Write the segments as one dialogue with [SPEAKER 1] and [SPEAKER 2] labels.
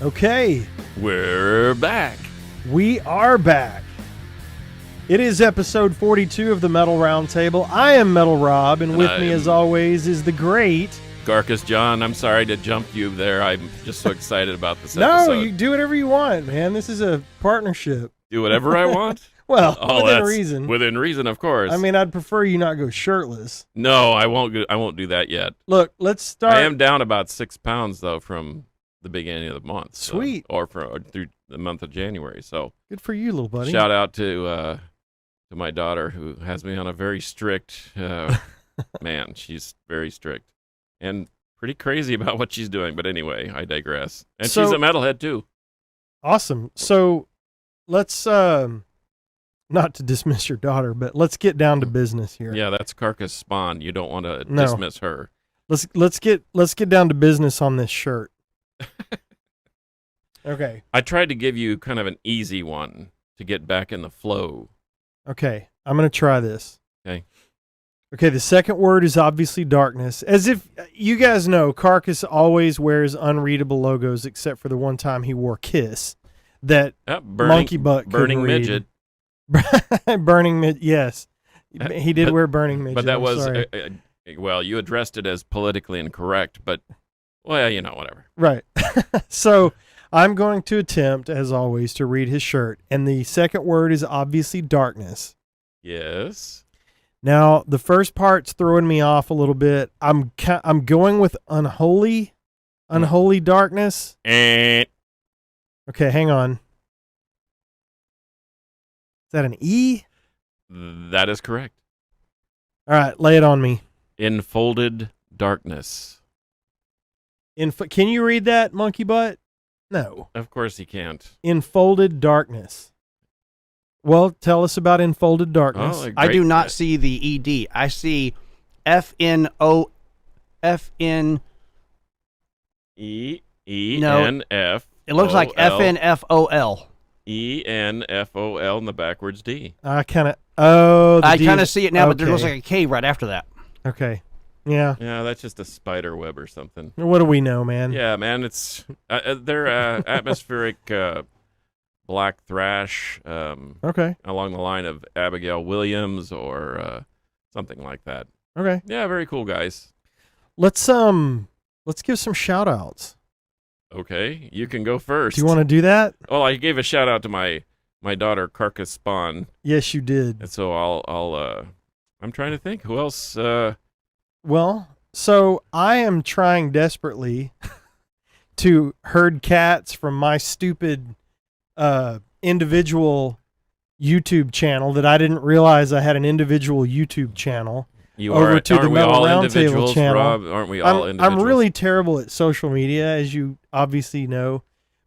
[SPEAKER 1] Okay,
[SPEAKER 2] We're back.
[SPEAKER 1] we are back. It is episode 42 of the Metal Roundtable. I am Metal Rob, and with me, as always, is the great...
[SPEAKER 2] Garcus John, I'm sorry to jump you there. I'm just so excited about this
[SPEAKER 1] No,
[SPEAKER 2] episode.
[SPEAKER 1] you do whatever you want, man. This is a partnership.
[SPEAKER 2] Do whatever I want?
[SPEAKER 1] Well, within
[SPEAKER 2] that's
[SPEAKER 1] reason.
[SPEAKER 2] Within reason, of course.
[SPEAKER 1] I mean, I'd prefer you not go shirtless.
[SPEAKER 2] No, I won't do that yet.
[SPEAKER 1] Look, let's start...
[SPEAKER 2] I am down about 6 pounds, though, from the beginning of the month.
[SPEAKER 1] Sweet.
[SPEAKER 2] Or through the month of January. So
[SPEAKER 1] Good for you, little buddy.
[SPEAKER 2] shout out to my daughter, who has me on a very strict... man, she's very strict. And pretty crazy about what she's doing. But anyway, I digress. And she's a metalhead, too.
[SPEAKER 1] Awesome. So let's... not to dismiss your daughter, but let's get down to business here.
[SPEAKER 2] Yeah, that's Carcass Spawn. You don't want to
[SPEAKER 1] No.
[SPEAKER 2] dismiss her.
[SPEAKER 1] Let's get down to business on this shirt. Okay.
[SPEAKER 2] I tried to give you kind of an easy one to get back in the flow.
[SPEAKER 1] Okay. I'm going to try this.
[SPEAKER 2] Okay.
[SPEAKER 1] Okay, the second word is obviously darkness. As if you guys know, Carcass always wears unreadable logos except for the one time he wore Kiss. That Monkey Butt
[SPEAKER 2] burning
[SPEAKER 1] couldn't read.
[SPEAKER 2] midget.
[SPEAKER 1] Burning midget, yes. He did wear burning midget.
[SPEAKER 2] But that
[SPEAKER 1] I'm
[SPEAKER 2] was
[SPEAKER 1] sorry.
[SPEAKER 2] well, you addressed it as politically incorrect, but well, whatever.
[SPEAKER 1] Right. So I'm going to attempt, as always, to read his shirt. And the second word is obviously darkness.
[SPEAKER 2] Yes.
[SPEAKER 1] Now, the first part's throwing me off a little bit. I'm going with unholy darkness.
[SPEAKER 2] And
[SPEAKER 1] Okay, hang on. Is that an E?
[SPEAKER 2] that is correct.
[SPEAKER 1] All right, lay it on me.
[SPEAKER 2] Enfolded darkness.
[SPEAKER 1] Can you read that, Monkey Butt? No.
[SPEAKER 2] Of course he can't.
[SPEAKER 1] Enfolded darkness. Well, tell us about enfolded darkness.
[SPEAKER 2] Oh,
[SPEAKER 3] I do not see the ED. I see FNO. FN.
[SPEAKER 2] ENF.
[SPEAKER 3] It looks like FNFOL.
[SPEAKER 2] ENFOL in the backwards D.
[SPEAKER 1] I kind of
[SPEAKER 3] see it now, but there looks like a K right after that.
[SPEAKER 1] Okay. Yeah.
[SPEAKER 2] Yeah, that's just a spider web or something.
[SPEAKER 1] What do we know, man?
[SPEAKER 2] Yeah, man, it's they're atmospheric black thrash.
[SPEAKER 1] Okay.
[SPEAKER 2] Along the line of Abigail Williams or something like that.
[SPEAKER 1] Okay.
[SPEAKER 2] Yeah, very cool guys.
[SPEAKER 1] Let's give some shout outs.
[SPEAKER 2] Okay, you can go first.
[SPEAKER 1] Do you want to do that?
[SPEAKER 2] Well, I gave a shout out to my daughter Carcass Spawn.
[SPEAKER 1] Yes, you did.
[SPEAKER 2] And so I'm trying to think who else.
[SPEAKER 1] Well, so I am trying desperately to herd cats from my stupid individual YouTube channel that I didn't realize I had an individual YouTube channel.
[SPEAKER 2] Aren't
[SPEAKER 1] to the
[SPEAKER 2] we
[SPEAKER 1] Metal
[SPEAKER 2] all
[SPEAKER 1] Roundtable
[SPEAKER 2] individuals,
[SPEAKER 1] channel.
[SPEAKER 2] Rob? Aren't we all individuals?
[SPEAKER 1] I'm really terrible at social media, as you obviously know.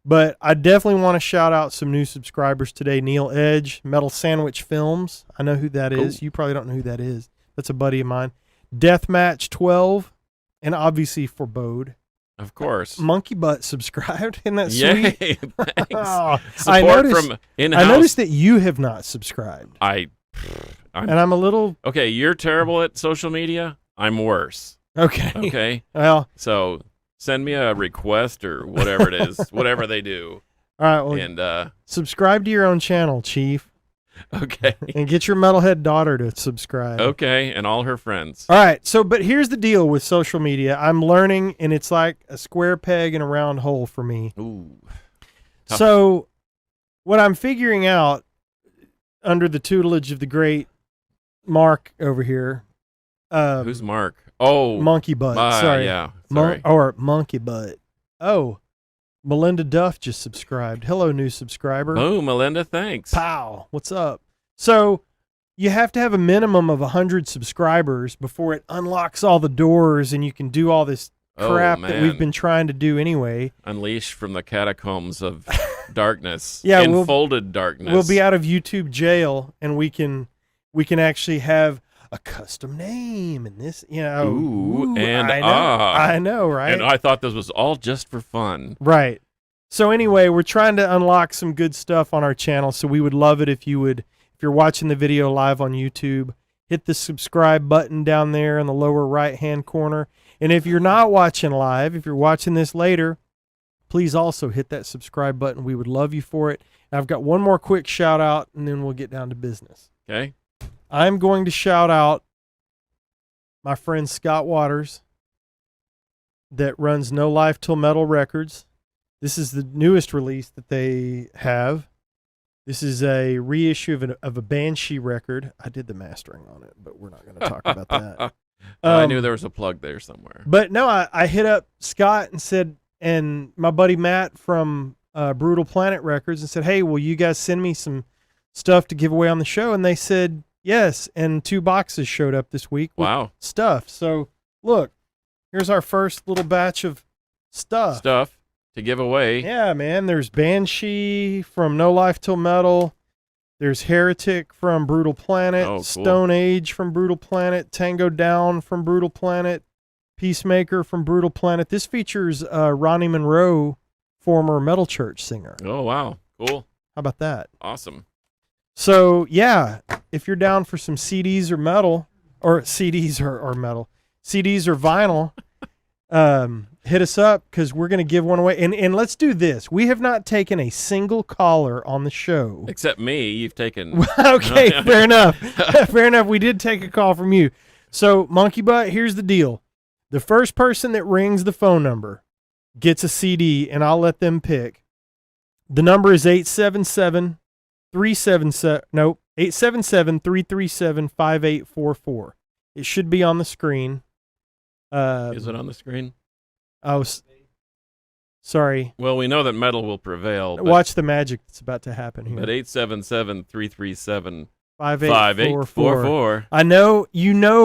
[SPEAKER 1] But I definitely want to shout out some new subscribers today. Neil Edge, Metal Sandwich Films. I know who that is. You probably don't know who that is. That's a buddy of mine. Deathmatch 12, and obviously Forebode.
[SPEAKER 2] Of course.
[SPEAKER 1] Monkey Butt subscribed. Isn't that sweet?
[SPEAKER 2] Yay, thanks.
[SPEAKER 1] Oh,
[SPEAKER 2] Support from in-house.
[SPEAKER 1] I noticed that you have not subscribed. And I'm a little...
[SPEAKER 2] Okay, you're terrible at social media. I'm worse.
[SPEAKER 1] Okay.
[SPEAKER 2] Okay.
[SPEAKER 1] Well...
[SPEAKER 2] So send me a request or whatever it is, whatever they do.
[SPEAKER 1] All right, well,
[SPEAKER 2] and
[SPEAKER 1] subscribe to your own channel, Chief.
[SPEAKER 2] Okay.
[SPEAKER 1] And get your metalhead daughter to subscribe.
[SPEAKER 2] Okay, and all her friends.
[SPEAKER 1] All right, but here's the deal with social media. I'm learning, and it's like a square peg in a round hole for me.
[SPEAKER 2] Ooh. Tough.
[SPEAKER 1] So what I'm figuring out under the tutelage of the great Mark over here.
[SPEAKER 2] Who's Mark? Oh.
[SPEAKER 1] Monkey Butt. Sorry.
[SPEAKER 2] Yeah. Sorry.
[SPEAKER 1] Or Monkey Butt. Oh. Melinda Duff just subscribed. Hello, new subscriber.
[SPEAKER 2] Boom, Melinda, thanks.
[SPEAKER 1] Pow. What's up? So you have to have a minimum of 100 subscribers before it unlocks all the doors and you can do all this crap that we've been trying to do anyway.
[SPEAKER 2] Unleashed from the catacombs of darkness.
[SPEAKER 1] Yeah,
[SPEAKER 2] enfolded darkness.
[SPEAKER 1] We'll be out of YouTube jail and we can actually have a custom name and this,
[SPEAKER 2] Ooh, and
[SPEAKER 1] I know, right?
[SPEAKER 2] And I thought this was all just for fun.
[SPEAKER 1] Right. So anyway, we're trying to unlock some good stuff on our channel, so we would love it if you're watching the video live on YouTube, hit the subscribe button down there in the lower right-hand corner. And if you're not watching live, if you're watching this later, please also hit that subscribe button. We would love you for it. And I've got one more quick shout out, and then we'll get down to business.
[SPEAKER 2] Okay.
[SPEAKER 1] I'm going to shout out my friend Scott Waters that runs No Life Till Metal Records. This is the newest release that they have. This is a reissue of a Banshee record. I did the mastering on it, but we're not going to talk about that.
[SPEAKER 2] I knew there was a plug there somewhere.
[SPEAKER 1] But no, I hit up Scott and said, and my buddy Matt from Brutal Planet Records, and said, hey, will you guys send me some stuff to give away on the show? And they said yes, and 2 boxes showed up this week with stuff. So look, here's our first little batch of stuff
[SPEAKER 2] To give away.
[SPEAKER 1] Yeah, man. There's Banshee from No Life Till Metal. There's Heretic from Brutal Planet.
[SPEAKER 2] Oh, cool.
[SPEAKER 1] Stone Age from Brutal Planet. Tango Down from Brutal Planet. Peacemaker from Brutal Planet. This features Ronnie Monroe, former Metal Church singer.
[SPEAKER 2] Oh, wow. Cool.
[SPEAKER 1] How about that?
[SPEAKER 2] Awesome.
[SPEAKER 1] So, yeah, if you're down for some CDs or metal, or CDs or metal, CDs or vinyl, hit us up because we're going to give one away. And let's do this. We have not taken a single caller on the show.
[SPEAKER 2] Except me. You've taken.
[SPEAKER 1] Okay, fair enough. Fair enough. We did take a call from you. So, Monkey Butt, here's the deal. The first person that rings the phone number gets a CD, and I'll let them pick. The number is 877-337-5844. It should be on the screen.
[SPEAKER 2] Is it on the screen?
[SPEAKER 1] Sorry.
[SPEAKER 2] Well, we know that metal will prevail.
[SPEAKER 1] Watch the magic that's about to happen here.
[SPEAKER 2] But 877-337-5844.
[SPEAKER 1] 5844. I know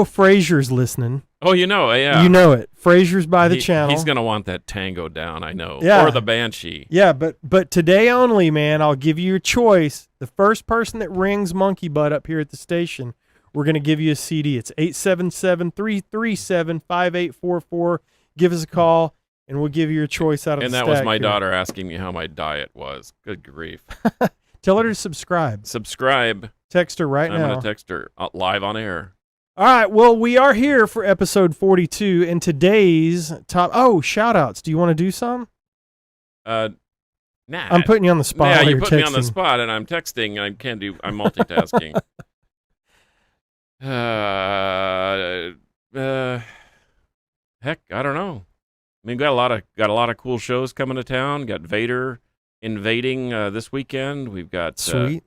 [SPEAKER 1] Fraser's listening.
[SPEAKER 2] Oh, yeah.
[SPEAKER 1] You know it. Fraser's by the channel.
[SPEAKER 2] He's going to want that Tango Down, I know.
[SPEAKER 1] Yeah.
[SPEAKER 2] Or the Banshee.
[SPEAKER 1] Yeah, but today only, man, I'll give you a choice. The first person that rings Monkey Butt up here at the station, we're going to give you a CD. It's 877-337-5844. Give us a call, and we'll give you your choice out of the stack.
[SPEAKER 2] And that was my daughter asking me how my diet was. Good grief.
[SPEAKER 1] Tell her to subscribe.
[SPEAKER 2] Subscribe.
[SPEAKER 1] Text her right now.
[SPEAKER 2] I'm going to text her live on air.
[SPEAKER 1] All right. Well, we are here for episode 42, and today's top. Oh, shout outs. Do you want to do some?
[SPEAKER 2] Nah.
[SPEAKER 1] I'm putting you on the spot.
[SPEAKER 2] Yeah,
[SPEAKER 1] while
[SPEAKER 2] you
[SPEAKER 1] you're
[SPEAKER 2] put
[SPEAKER 1] texting.
[SPEAKER 2] me on the spot, and I'm texting. I'm multitasking. Heck, I don't know. I mean, got a lot of cool shows coming to town. Got Vader invading this weekend. We've got
[SPEAKER 1] sweet.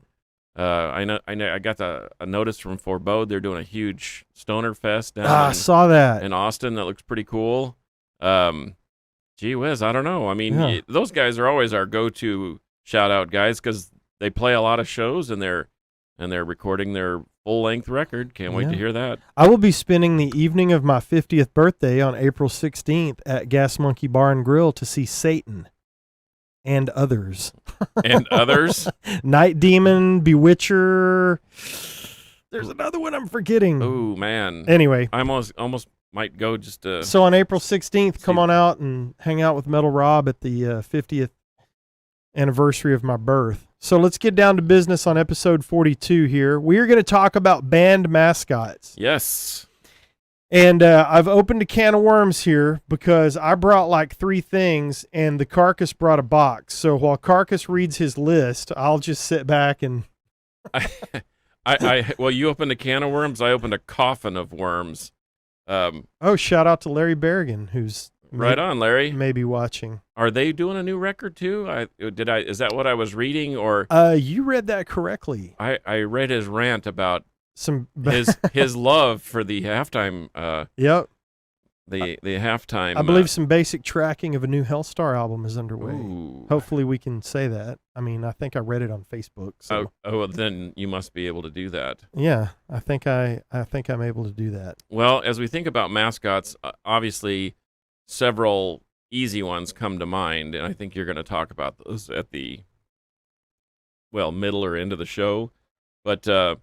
[SPEAKER 2] I know. I got a notice from Forebode. They're doing a huge Stoner Fest down.
[SPEAKER 1] I saw that
[SPEAKER 2] in Austin. That looks pretty cool. Gee whiz, I don't know. I mean, those guys are always our go-to shout-out guys because they play a lot of shows and they're recording their full-length record. Can't wait to hear that.
[SPEAKER 1] I will be spending the evening of my 50th birthday on April 16th at Gas Monkey Bar and Grill to see Satan and others.
[SPEAKER 2] And others?
[SPEAKER 1] Night Demon, Bewitcher. There's another one I'm forgetting.
[SPEAKER 2] Oh, man.
[SPEAKER 1] Anyway.
[SPEAKER 2] I almost might go just to...
[SPEAKER 1] So on April 16th, come on out and hang out with Metal Rob at the 50th anniversary of my birth. So let's get down to business on episode 42 here. We are going to talk about band mascots.
[SPEAKER 2] Yes.
[SPEAKER 1] And I've opened a can of worms here because I brought like 3 things and the Carcass brought a box. So while Carcass reads his list, I'll just sit back and...
[SPEAKER 2] Well, you opened a can of worms. I opened a coffin of worms.
[SPEAKER 1] Shout out to Larry Berrigan, who's...
[SPEAKER 2] Right on, Larry.
[SPEAKER 1] Maybe watching.
[SPEAKER 2] Are they doing a new record too? Is that what I was reading, or
[SPEAKER 1] you read that correctly?
[SPEAKER 2] I read his rant about
[SPEAKER 1] some
[SPEAKER 2] his love for the halftime.
[SPEAKER 1] Yep.
[SPEAKER 2] The halftime.
[SPEAKER 1] I believe some basic tracking of a new Hellstar album is underway.
[SPEAKER 2] Ooh.
[SPEAKER 1] Hopefully, we can say that. I mean, I think I read it on Facebook. So.
[SPEAKER 2] Oh, then you must be able to do that.
[SPEAKER 1] Yeah, I think I'm able to do that.
[SPEAKER 2] Well, as we think about mascots, obviously. Several easy ones come to mind, and I think you're going to talk about those at the, middle or end of the show. But I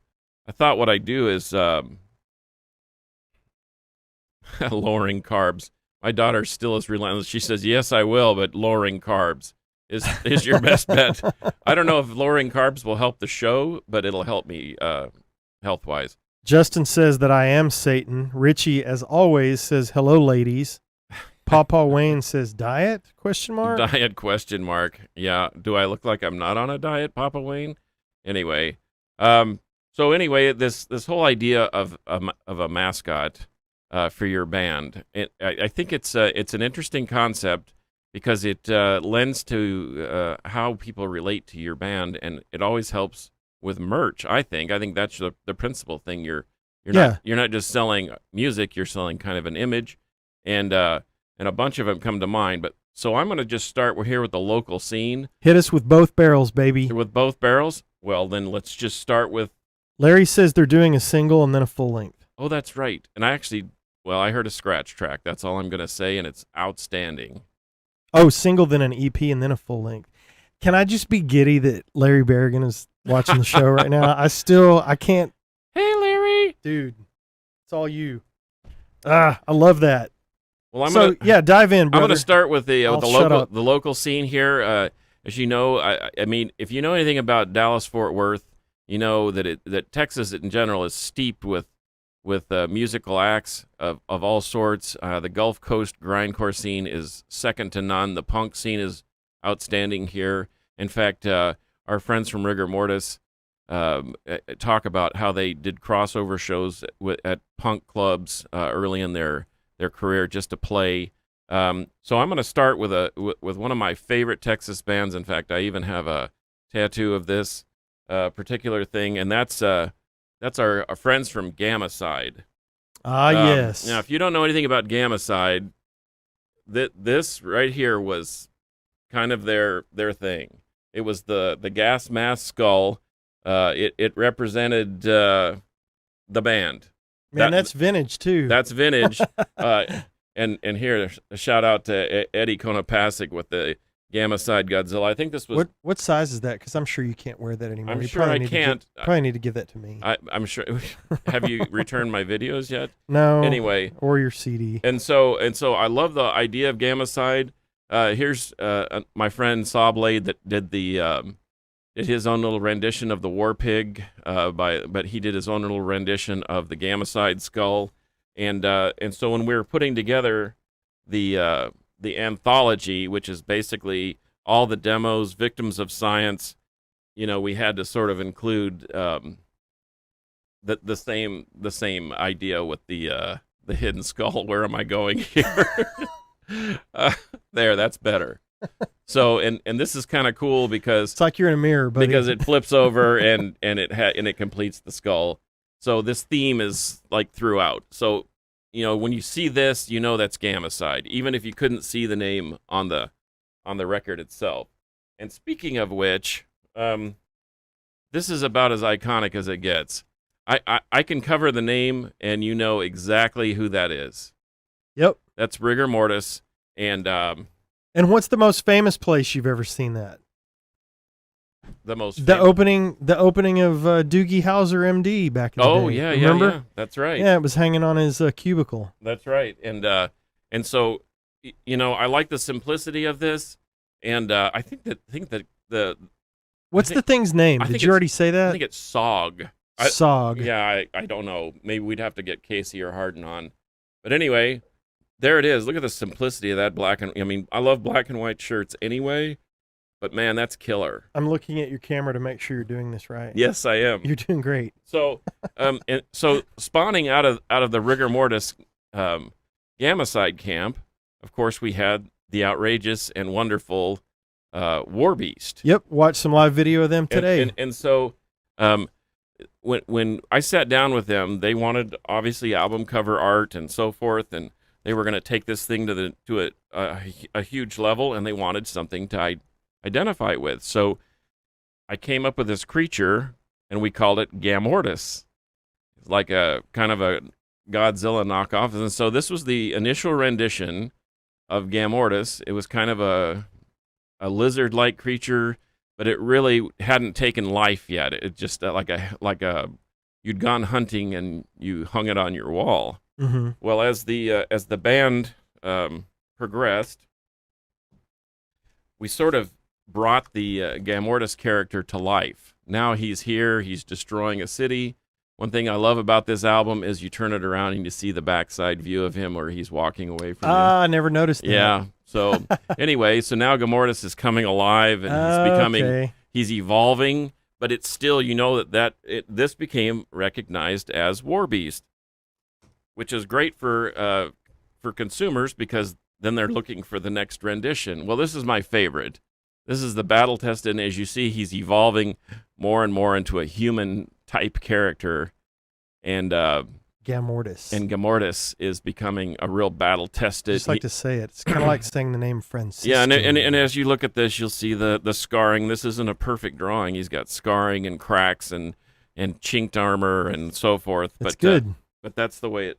[SPEAKER 2] thought what I'd do is lowering carbs. My daughter still is relentless. She says, yes, I will, but lowering carbs is your best bet. I don't know if lowering carbs will help the show, but it'll help me health-wise.
[SPEAKER 1] Justin says that I am Satan. Richie, as always, says, hello, ladies. Papa Wayne says diet? Question mark.
[SPEAKER 2] Diet question mark. Yeah. Do I look like I'm not on a diet, Papa Wayne? Anyway, so anyway, this whole idea of a mascot for your band, I think it's an interesting concept because it lends to how people relate to your band, and it always helps with merch. I think that's the principal thing. You're not just selling music; you're selling kind of an image, and a bunch of them come to mind. But so I'm going to just start here with the local scene.
[SPEAKER 1] Hit us with both barrels, baby.
[SPEAKER 2] With both barrels. Well, then let's just start with.
[SPEAKER 1] Larry says they're doing a single and then a full length.
[SPEAKER 2] Oh, that's right. And I heard a scratch track. That's all I'm going to say, and it's outstanding.
[SPEAKER 1] Oh, single, then an EP, and then a full length. Can I just be giddy that Larry Berrigan is watching the show right now? I can't.
[SPEAKER 2] Hey, Larry.
[SPEAKER 1] Dude, it's all you. I love that.
[SPEAKER 2] Well,
[SPEAKER 1] dive in, brother.
[SPEAKER 2] I'm going to start with the local scene here. As you know, I mean, if you know anything about Dallas-Fort Worth, you know that Texas in general is steeped with musical acts of all sorts. The Gulf Coast grindcore scene is second to none. The punk scene is outstanding here. In fact, our friends from Rigor Mortis talk about how they did crossover shows at punk clubs early in their career just to play. So I'm going to start with one of my favorite Texas bands. In fact, I even have a tattoo of this particular thing, and that's our friends from Gamma Side.
[SPEAKER 1] Yes.
[SPEAKER 2] Now, if you don't know anything about Gamma Side, this right here was kind of their thing. It was the gas mask skull. It represented the band.
[SPEAKER 1] Man, that's vintage too.
[SPEAKER 2] That's vintage. And here, a shout out to Eddie Konopasek with the Gamma Side Godzilla. I think this was...
[SPEAKER 1] What size is that? Because I'm sure you can't wear that anymore.
[SPEAKER 2] I'm sure I can't.
[SPEAKER 1] Probably need to give that to me.
[SPEAKER 2] I'm sure. Have you returned my videos yet?
[SPEAKER 1] No.
[SPEAKER 2] Anyway.
[SPEAKER 1] Or your CD.
[SPEAKER 2] And so I love the idea of Gamma Side. Here's my friend Sawblade that did did his own little rendition of the War Pig, but he did his own little rendition of the Gamma Side skull. And so when we were putting together the anthology, which is basically all the demos, Victims of Science, we had to sort of include the same idea with the hidden skull. Where am I going here? There, that's better. So and this is kind of cool because
[SPEAKER 1] it's like you're in a mirror, buddy.
[SPEAKER 2] Because it flips over and it completes the skull. So this theme is like throughout. So, when you see this, that's Gamma Side, even if you couldn't see the name on the record itself. And speaking of which, this is about as iconic as it gets. I can cover the name and you know exactly who that is.
[SPEAKER 1] Yep.
[SPEAKER 2] That's Rigor Mortis. And
[SPEAKER 1] what's the most famous place you've ever seen that?
[SPEAKER 2] The
[SPEAKER 1] opening of Doogie Howser, MD, back in the day.
[SPEAKER 2] Oh yeah,
[SPEAKER 1] remember?
[SPEAKER 2] Yeah, that's right.
[SPEAKER 1] Yeah, it was hanging on his cubicle.
[SPEAKER 2] That's right, and so I like the simplicity of this, and I think that
[SPEAKER 1] what's the thing's name? Did you already say that?
[SPEAKER 2] I think it's Sog.
[SPEAKER 1] Sog.
[SPEAKER 2] Yeah, I don't know. Maybe we'd have to get Casey or Harden on, but anyway, there it is. Look at the simplicity of that black and. I mean, I love black and white shirts anyway. But man, that's killer.
[SPEAKER 1] I'm looking at your camera to make sure you're doing this right.
[SPEAKER 2] Yes, I am.
[SPEAKER 1] You're doing great.
[SPEAKER 2] So, so spawning out of the Rigor Mortis Gamma Side camp, of course, we had the outrageous and wonderful War Beast.
[SPEAKER 1] Yep, watched some live video of them today.
[SPEAKER 2] And so, when I sat down with them, they wanted obviously album cover art and so forth, and they were going to take this thing to a huge level, and they wanted something to identify with. So I came up with this creature, and we called it Gamortis. It's like a kind of a Godzilla knockoff. And so this was the initial rendition of Gamortis. It was kind of a lizard-like creature, but it really hadn't taken life yet. It just like a you'd gone hunting and you hung it on your wall.
[SPEAKER 1] Mm-hmm.
[SPEAKER 2] Well, as the band progressed, we sort of brought the Gamortis character to life. Now he's here. He's destroying a city. One thing I love about this album is you turn it around and you see the backside view of him where he's walking away from you.
[SPEAKER 1] I never noticed that.
[SPEAKER 2] Yeah. So anyway, so now Gamortis is coming alive and he's becoming, he's evolving, but it's still, this became recognized as War Beast, which is great for consumers because then they're looking for the next rendition. Well, this is my favorite. This is the battle tested, and as you see, he's evolving more and more into a human type character, and Gamortis is becoming a real battle tested.
[SPEAKER 1] I just like to say it. It's kind of like saying the name Francisco.
[SPEAKER 2] Yeah, and as you look at this, you'll see the scarring. This isn't a perfect drawing. He's got scarring and cracks and chinked armor and so forth.
[SPEAKER 1] It's good.
[SPEAKER 2] But that's the way it,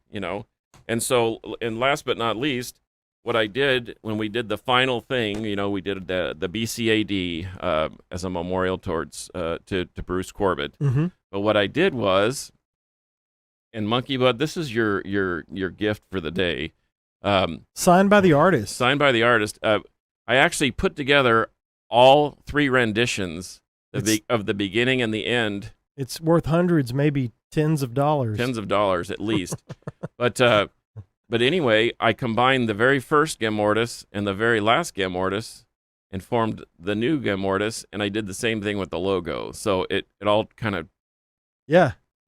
[SPEAKER 2] And so, and last but not least, what I did when we did the final thing, we did the BCAD as a memorial towards to Bruce Corbett.
[SPEAKER 1] Mm-hmm.
[SPEAKER 2] But what I did was, and Monkey Bud, this is your gift for the day.
[SPEAKER 1] Signed by the artist.
[SPEAKER 2] Signed by the artist. I actually put together all 3 renditions of the beginning and the end.
[SPEAKER 1] It's worth hundreds, maybe tens of dollars.
[SPEAKER 2] Tens of dollars at least. But anyway, I combined the very first Gamortis and the very last Gamortis and formed the new Gamortis, and I did the same thing with the logo. So it all kind of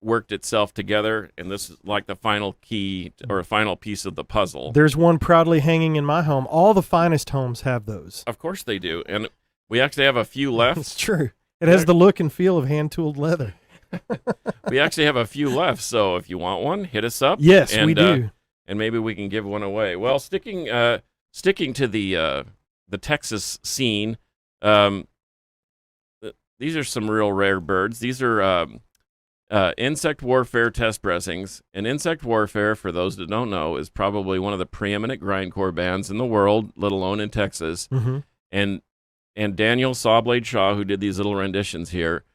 [SPEAKER 2] worked itself together, and this is like the final key or a final piece of the puzzle.
[SPEAKER 1] There's one proudly hanging in my home. All the finest homes have those.
[SPEAKER 2] Of course they do, and we actually have a few left.
[SPEAKER 1] It's true. It has the look and feel of hand-tooled leather.
[SPEAKER 2] We actually have a few left, so if you want one, hit us up.
[SPEAKER 1] Yes, we do.
[SPEAKER 2] And maybe we can give one away. Well, sticking to the Texas scene, these are some real rare birds. These are insect warfare test pressings. And insect warfare, for those that don't know, is probably one of the preeminent grindcore bands in the world, let alone in Texas.
[SPEAKER 1] Mm-hmm.
[SPEAKER 2] And Daniel Sawblade Shaw, who did these little renditions here,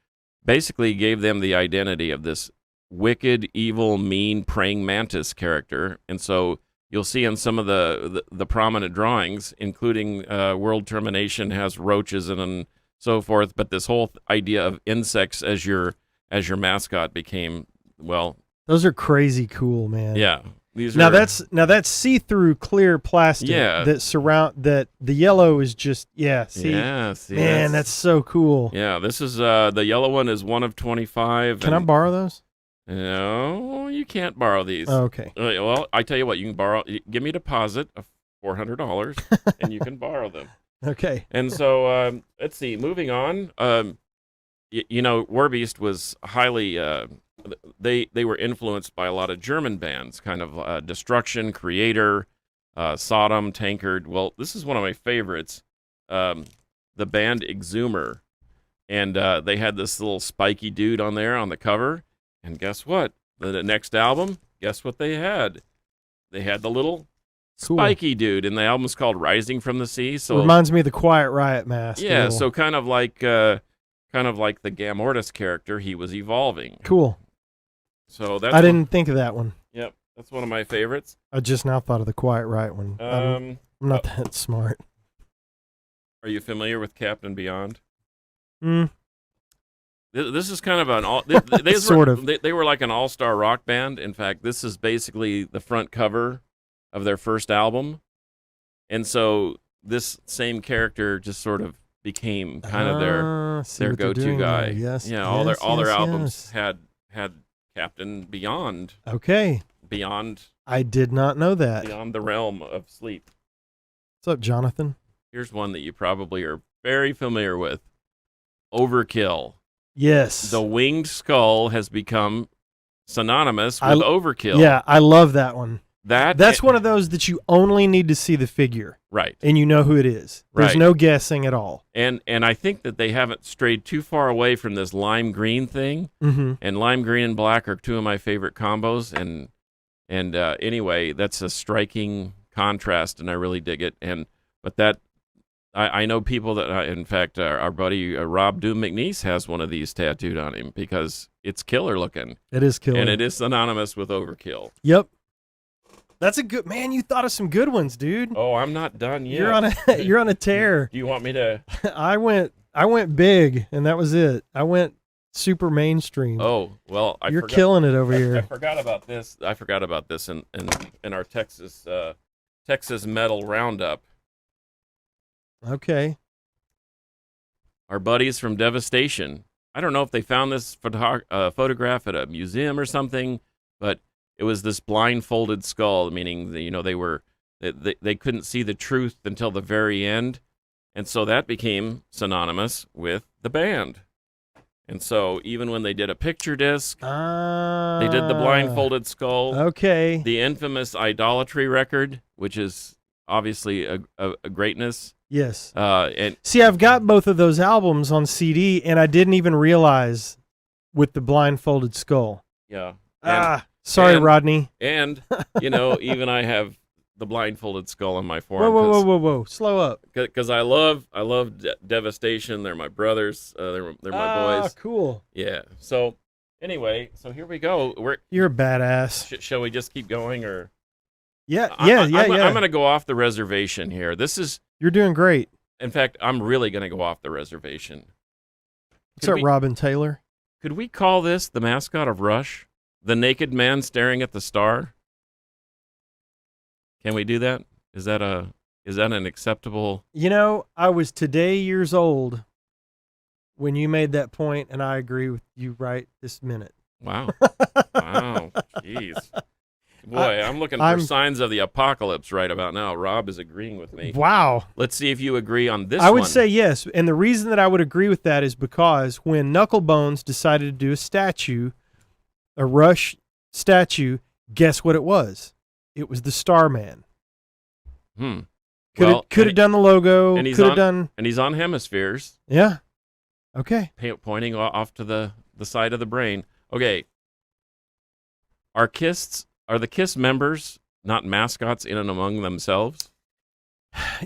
[SPEAKER 2] basically gave them the identity of this wicked, evil, mean, praying mantis character. And so you'll see in some of the prominent drawings, including World Termination has roaches and so forth, but this whole idea of insects as your mascot became, well...
[SPEAKER 1] Those are crazy cool, man.
[SPEAKER 2] Yeah.
[SPEAKER 1] That's see-through clear plastic that the yellow is just see man, that's so cool.
[SPEAKER 2] Yeah, this is the yellow one is one of 25.
[SPEAKER 1] Can I borrow those?
[SPEAKER 2] No, you can't borrow these.
[SPEAKER 1] Oh, okay.
[SPEAKER 2] Well, I tell you what, you can borrow. Give me a deposit of $400, and you can borrow them.
[SPEAKER 1] Okay.
[SPEAKER 2] And so let's see. Moving on, War Beast was highly. They were influenced by a lot of German bands, kind of Destruction, Creator, Sodom, Tankard. Well, this is one of my favorites, the band Exhumer. And they had this little spiky dude on there on the cover. And guess what? The next album, guess what they had? They had the little spiky dude, and the album's called Rising from the Sea. So
[SPEAKER 1] reminds me of the Quiet Riot mask.
[SPEAKER 2] Yeah, so kind of like the Gamortis character, he was evolving.
[SPEAKER 1] Cool.
[SPEAKER 2] So that's
[SPEAKER 1] I didn't think of that one.
[SPEAKER 2] Yep, that's one of my favorites.
[SPEAKER 1] I just now thought of the Quiet Riot one. I'm not that smart.
[SPEAKER 2] Are you familiar with Captain Beyond?
[SPEAKER 1] Mm.
[SPEAKER 2] This is kind of an they were like an all-star rock band. In fact, this is basically the front cover of their first album. And so this same character just sort of became kind of their go-to guy.
[SPEAKER 1] Yes.
[SPEAKER 2] Yeah, all their albums had Captain Beyond.
[SPEAKER 1] Okay.
[SPEAKER 2] Beyond.
[SPEAKER 1] I did not know that.
[SPEAKER 2] Beyond the realm of sleep.
[SPEAKER 1] What's up, Jonathan?
[SPEAKER 2] Here's one that you probably are very familiar with. Overkill.
[SPEAKER 1] Yes.
[SPEAKER 2] The winged skull has become synonymous with Overkill.
[SPEAKER 1] Yeah, I love that one.
[SPEAKER 2] That's
[SPEAKER 1] one of those that you only need to see the figure.
[SPEAKER 2] Right.
[SPEAKER 1] And you know who it is. There's no guessing at all.
[SPEAKER 2] And I think that they haven't strayed too far away from this lime green thing.
[SPEAKER 1] Mm-hmm.
[SPEAKER 2] And lime green and black are two of my favorite combos. And anyway, that's a striking contrast, and I really dig it. But that I know people that, in fact, our buddy Rob Doom McNeese has one of these tattooed on him because it's killer looking.
[SPEAKER 1] It is killer.
[SPEAKER 2] And it is synonymous with Overkill.
[SPEAKER 1] Yep. That's a good man. You thought of some good ones, dude.
[SPEAKER 2] Oh, I'm not done yet.
[SPEAKER 1] You're on a tear.
[SPEAKER 2] Do you want me to?
[SPEAKER 1] I went big, and that was it. I went super mainstream.
[SPEAKER 2] Oh, well,
[SPEAKER 1] You're killing it over
[SPEAKER 2] I
[SPEAKER 1] here.
[SPEAKER 2] forgot about this. I forgot about this in our Texas Metal Roundup.
[SPEAKER 1] Okay.
[SPEAKER 2] Our buddies from Devastation. I don't know if they found this photograph at a museum or something, but it was this blindfolded skull, meaning that, they couldn't see the truth until the very end, and so that became synonymous with the band. And so even when they did a picture disc, they did the blindfolded skull.
[SPEAKER 1] Okay.
[SPEAKER 2] The infamous Idolatry record, which is obviously a greatness.
[SPEAKER 1] Yes.
[SPEAKER 2] And
[SPEAKER 1] see, I've got both of those albums on CD, and I didn't even realize with the blindfolded skull.
[SPEAKER 2] Yeah.
[SPEAKER 1] Sorry, Rodney.
[SPEAKER 2] And, even I have the blindfolded skull on my forearm.
[SPEAKER 1] Whoa. Slow up.
[SPEAKER 2] Because I love Devastation. They're my brothers. They're my boys.
[SPEAKER 1] Cool.
[SPEAKER 2] Yeah. So anyway, here we go.
[SPEAKER 1] You're a badass.
[SPEAKER 2] Shall we just keep going, or?
[SPEAKER 1] Yeah.
[SPEAKER 2] I'm going to go off the reservation here.
[SPEAKER 1] You're doing great.
[SPEAKER 2] In fact, I'm really going to go off the reservation.
[SPEAKER 1] What's up, Robin Taylor?
[SPEAKER 2] Could we call this the mascot of Rush? The naked man staring at the star? Can we do that? Is that an acceptable?
[SPEAKER 1] I was today years old when you made that point, and I agree with you right this minute.
[SPEAKER 2] Wow. Wow. Jeez. Boy, I'm looking for signs of the apocalypse right about now. Rob is agreeing with me.
[SPEAKER 1] Wow.
[SPEAKER 2] Let's see if you agree on this
[SPEAKER 1] I
[SPEAKER 2] one.
[SPEAKER 1] would say yes, and the reason that I would agree with that is because when Knucklebones decided to do a Rush statue, guess what it was? It was the Starman. Could have done the logo.
[SPEAKER 2] And he's on hemispheres.
[SPEAKER 1] Yeah. Okay.
[SPEAKER 2] Pointing off to the side of the brain. Okay. Are the KISS members not mascots in and among themselves?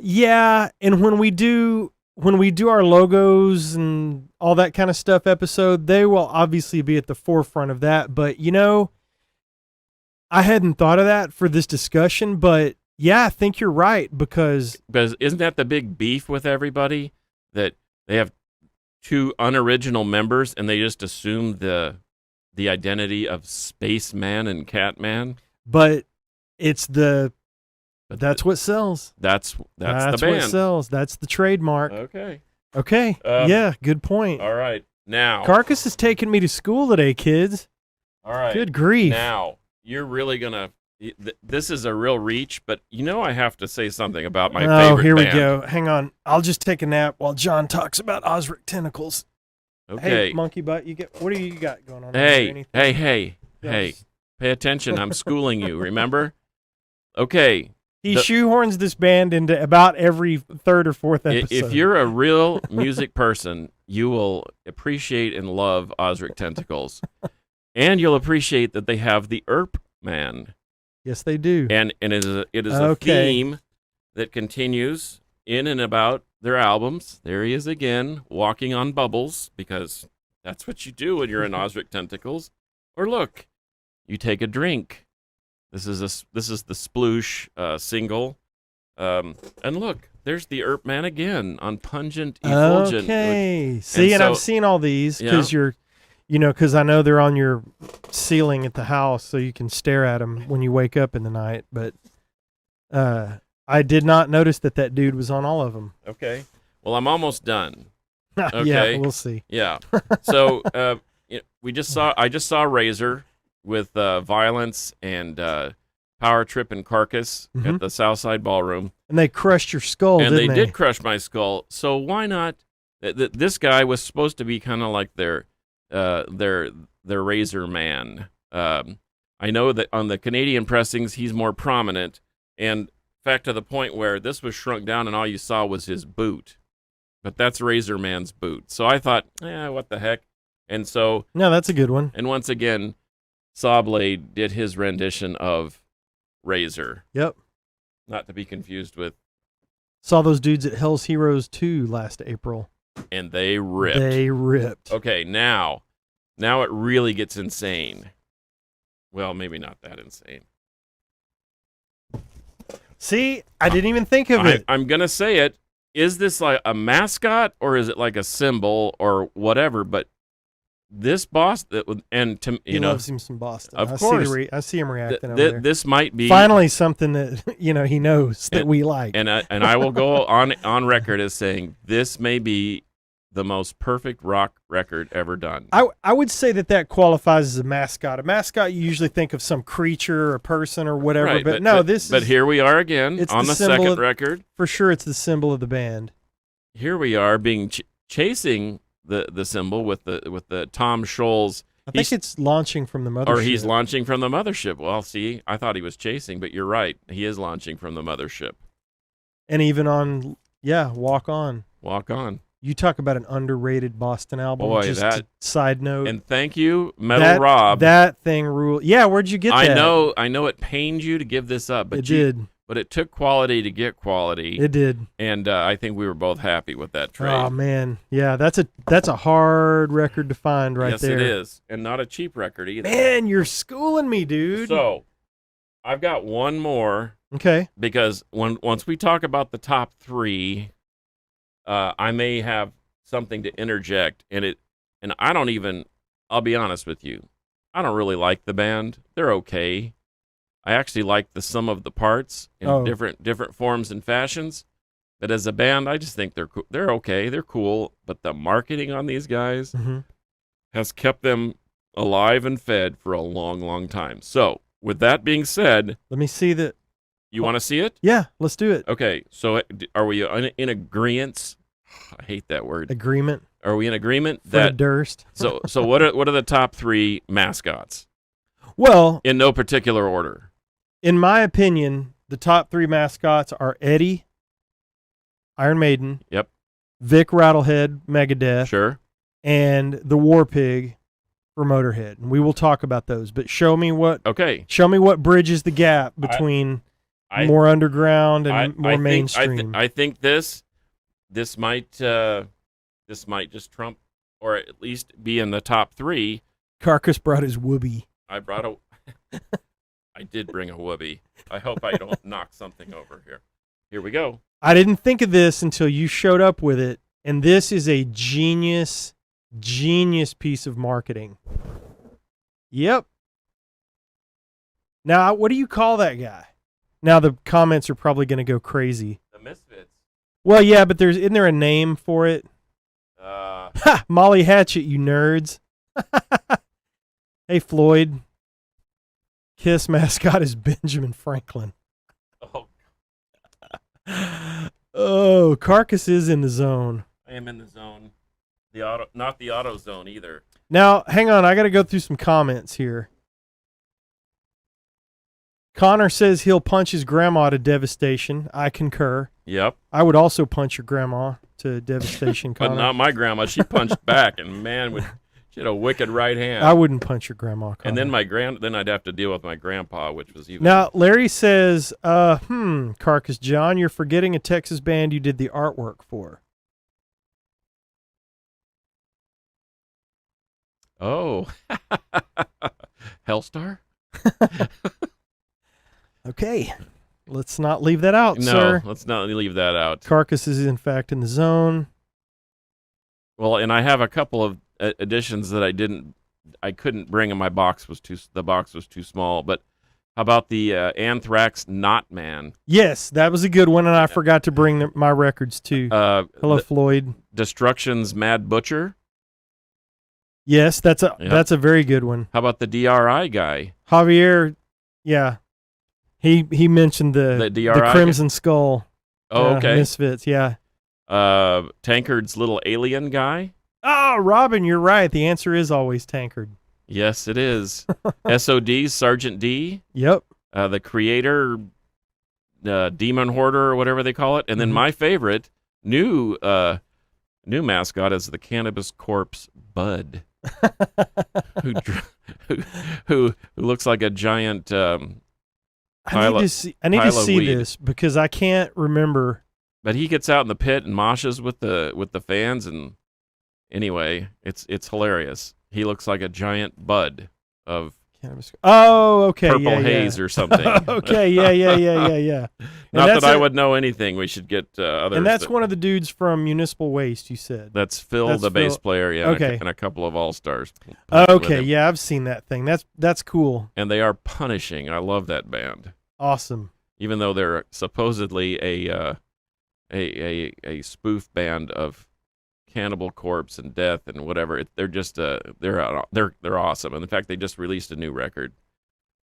[SPEAKER 1] Yeah, and when we do our logos and all that kind of stuff episode, they will obviously be at the forefront of that. But I hadn't thought of that for this discussion, but yeah, I think you're right because
[SPEAKER 2] isn't that the big beef with everybody, that they have two unoriginal members and they just assume the identity of Spaceman and Catman?
[SPEAKER 1] But that's what sells.
[SPEAKER 2] That's the band.
[SPEAKER 1] What sells. That's the trademark.
[SPEAKER 2] Okay.
[SPEAKER 1] Yeah, good point.
[SPEAKER 2] All right. Now,
[SPEAKER 1] Carcass is taking me to school today, kids.
[SPEAKER 2] All right.
[SPEAKER 1] Good grief.
[SPEAKER 2] Now, you're really going to... This is a real reach, but I have to say something about my favorite band.
[SPEAKER 1] Oh, here we go. Hang on. I'll just take a nap while John talks about Osric Tentacles.
[SPEAKER 2] Okay.
[SPEAKER 1] Hey, monkey butt, what do you got going on?
[SPEAKER 2] Hey. Pay attention. I'm schooling you, remember? Okay.
[SPEAKER 1] He shoehorns this band into about every third or fourth episode.
[SPEAKER 2] If you're a real music person, you will appreciate and love Osric Tentacles. And you'll appreciate that they have the Earp Man.
[SPEAKER 1] Yes, they do.
[SPEAKER 2] And it is a theme that continues in and about their albums. There he is again, walking on bubbles, because that's what you do when you're in Osric Tentacles. Or look, you take a drink. This is the Sploosh single. And look, there's the Earp Man again on Pungent Effulgent.
[SPEAKER 1] Okay. See, and I've seen all these because because I know they're on your ceiling at the house, so you can stare at them when you wake up in the night. But I did not notice that dude was on all of them.
[SPEAKER 2] Okay. Well, I'm almost done. Okay.
[SPEAKER 1] Yeah, we'll see.
[SPEAKER 2] Yeah. So I just saw Razor with Violence and Power Trip and Carcass at the Southside Ballroom.
[SPEAKER 1] And they crushed your skull,
[SPEAKER 2] and
[SPEAKER 1] didn't they?
[SPEAKER 2] And they did crush my skull. So why not? This guy was supposed to be kind of like their Razor Man. I know that on the Canadian pressings, he's more prominent. And in fact, to the point where this was shrunk down and all you saw was his boot. But that's Razor Man's boot. So I thought, what the heck? And so...
[SPEAKER 1] No, that's a good one.
[SPEAKER 2] And once again, Sawblade did his rendition of Razor.
[SPEAKER 1] Yep.
[SPEAKER 2] Not to be confused with...
[SPEAKER 1] Saw those dudes at Hell's Heroes 2 last April.
[SPEAKER 2] And they ripped. Okay, now it really gets insane. Well, maybe not that insane.
[SPEAKER 1] See, I didn't even think of it.
[SPEAKER 2] I'm going to say it. Is this like a mascot or is it like a symbol or whatever? But this boss and to
[SPEAKER 1] He loves him some Boston.
[SPEAKER 2] Of
[SPEAKER 1] I
[SPEAKER 2] course.
[SPEAKER 1] I see him reacting over there.
[SPEAKER 2] This might be
[SPEAKER 1] Finally something that he knows that we like.
[SPEAKER 2] and I will go on record as saying this may be the most perfect rock record ever done.
[SPEAKER 1] I would say that qualifies as a mascot. A mascot, you usually think of some creature or a person or whatever,
[SPEAKER 2] Right,
[SPEAKER 1] but no,
[SPEAKER 2] but here we are again
[SPEAKER 1] it's
[SPEAKER 2] on
[SPEAKER 1] the
[SPEAKER 2] the
[SPEAKER 1] symbol
[SPEAKER 2] second
[SPEAKER 1] of-
[SPEAKER 2] record.
[SPEAKER 1] for sure it's the symbol of the band.
[SPEAKER 2] Here we are being chasing the symbol with the Tom Scholes.
[SPEAKER 1] I think it's launching from the mothership.
[SPEAKER 2] Or he's launching from the mothership. Well, see, I thought he was chasing, but you're right. He is launching from the mothership.
[SPEAKER 1] And even on, Walk On.
[SPEAKER 2] Walk on.
[SPEAKER 1] You talk about an underrated Boston album.
[SPEAKER 2] Boy,
[SPEAKER 1] just
[SPEAKER 2] that-
[SPEAKER 1] side note.
[SPEAKER 2] And thank you, Metal Rob.
[SPEAKER 1] That thing ruled. Yeah, where'd you get that?
[SPEAKER 2] I know it pained you to give this up, but
[SPEAKER 1] It did.
[SPEAKER 2] But it took quality to get quality.
[SPEAKER 1] It did.
[SPEAKER 2] And I think we were both happy with that trade.
[SPEAKER 1] Oh man, yeah, that's a hard record to find right
[SPEAKER 2] yes,
[SPEAKER 1] there.
[SPEAKER 2] it is, and not a cheap record either.
[SPEAKER 1] Man, you're schooling me, dude.
[SPEAKER 2] So, I've got one more
[SPEAKER 1] Okay.
[SPEAKER 2] because once we talk about the top three, I may have something to interject, and I don't even. I'll be honest with you, I don't really like the band. They're okay. I actually like the sum of the parts in different forms and fashions. But as a band, I just think they're okay. They're cool. But the marketing on these guys has kept them alive and fed for a long, long time. So, with that being said,
[SPEAKER 1] Let me see that.
[SPEAKER 2] you want to see it?
[SPEAKER 1] Yeah, let's do it.
[SPEAKER 2] Okay. So, are we in agreement? I hate that word.
[SPEAKER 1] Agreement.
[SPEAKER 2] Are we in agreement
[SPEAKER 1] Fred
[SPEAKER 2] that?
[SPEAKER 1] Durst.
[SPEAKER 2] So what are the top three mascots
[SPEAKER 1] Well,
[SPEAKER 2] in no particular order?
[SPEAKER 1] in my opinion, the top three mascots are Eddie, Iron Maiden.
[SPEAKER 2] Yep.
[SPEAKER 1] Vic Rattlehead, Megadeth.
[SPEAKER 2] Sure.
[SPEAKER 1] And the War Pig for Motorhead. And we will talk about those. But show me what bridges the gap between more underground and more mainstream.
[SPEAKER 2] I think this might just trump, or at least be in the top three.
[SPEAKER 1] Carcass brought his whoopee.
[SPEAKER 2] I did bring a whoopee. I hope I don't knock something over here. Here we go.
[SPEAKER 1] I didn't think of this until you showed up with it, and this is a genius piece of marketing. Yep. Now, what do you call that guy? Now the comments are probably going to go crazy.
[SPEAKER 2] The Misfits.
[SPEAKER 1] Well, yeah, but isn't there a name for it? Ha! Molly Hatchet, you nerds. Hey, Floyd. Kiss mascot is Benjamin Franklin. Oh, Carcass is in the zone.
[SPEAKER 2] I am in the zone. Not the auto zone either.
[SPEAKER 1] Now, hang on. I got to go through some comments here. Connor says he'll punch his grandma to devastation. I concur.
[SPEAKER 2] Yep.
[SPEAKER 1] I would also punch your grandma to devastation,
[SPEAKER 2] But
[SPEAKER 1] Connor.
[SPEAKER 2] not my grandma. She punched back, and man, she had a wicked right hand.
[SPEAKER 1] I wouldn't punch your grandma, Connor.
[SPEAKER 2] And then then I'd have to deal with my grandpa, which was even.
[SPEAKER 1] Now, Larry says, Carcass John, you're forgetting a Texas band you did the artwork for.
[SPEAKER 2] Oh. Hellstar?
[SPEAKER 1] Okay. Let's not leave that out,
[SPEAKER 2] No,
[SPEAKER 1] sir.
[SPEAKER 2] let's not leave that out.
[SPEAKER 1] Carcass is, in fact, in the zone.
[SPEAKER 2] Well, and I have a couple of additions that I couldn't bring, and the box was too small. But how about the Anthrax Not Man?
[SPEAKER 1] Yes, that was a good one, and I forgot to bring my records too. Hello, Floyd.
[SPEAKER 2] Destruction's Mad Butcher.
[SPEAKER 1] Yes, that's a very good one.
[SPEAKER 2] How about the DRI guy?
[SPEAKER 1] Javier, yeah. He mentioned the
[SPEAKER 2] DRI
[SPEAKER 1] Crimson Skull.
[SPEAKER 2] Oh, okay.
[SPEAKER 1] Misfits, yeah.
[SPEAKER 2] Tankard's little alien guy.
[SPEAKER 1] Oh, Robin, you're right. The answer is always Tankard.
[SPEAKER 2] Yes, it is. SOD's Sergeant D.
[SPEAKER 1] Yep.
[SPEAKER 2] The Creator, Demon Hoarder, or whatever they call it. And then my favorite new mascot is the Cannabis Corpse Bud, who looks like a giant.
[SPEAKER 1] I need to see this because I can't remember.
[SPEAKER 2] But he gets out in the pit and moshes with the fans, and anyway, it's hilarious. He looks like a giant bud of
[SPEAKER 1] Oh, okay.
[SPEAKER 2] purple haze or something.
[SPEAKER 1] Okay, yeah.
[SPEAKER 2] Not
[SPEAKER 1] that's
[SPEAKER 2] that I would know anything. We should get others.
[SPEAKER 1] And that's one of the dudes from Municipal Waste, you said.
[SPEAKER 2] That's Phil,
[SPEAKER 1] That's
[SPEAKER 2] the bass
[SPEAKER 1] Phil.
[SPEAKER 2] player, yeah,
[SPEAKER 1] Okay.
[SPEAKER 2] and a couple of all-stars.
[SPEAKER 1] Okay, yeah, I've seen that thing. That's cool.
[SPEAKER 2] And they are punishing. I love that band.
[SPEAKER 1] Awesome.
[SPEAKER 2] Even though they're supposedly a spoof band of Cannibal Corpse and Death and whatever, they're just they're awesome. And in fact, they just released a new record,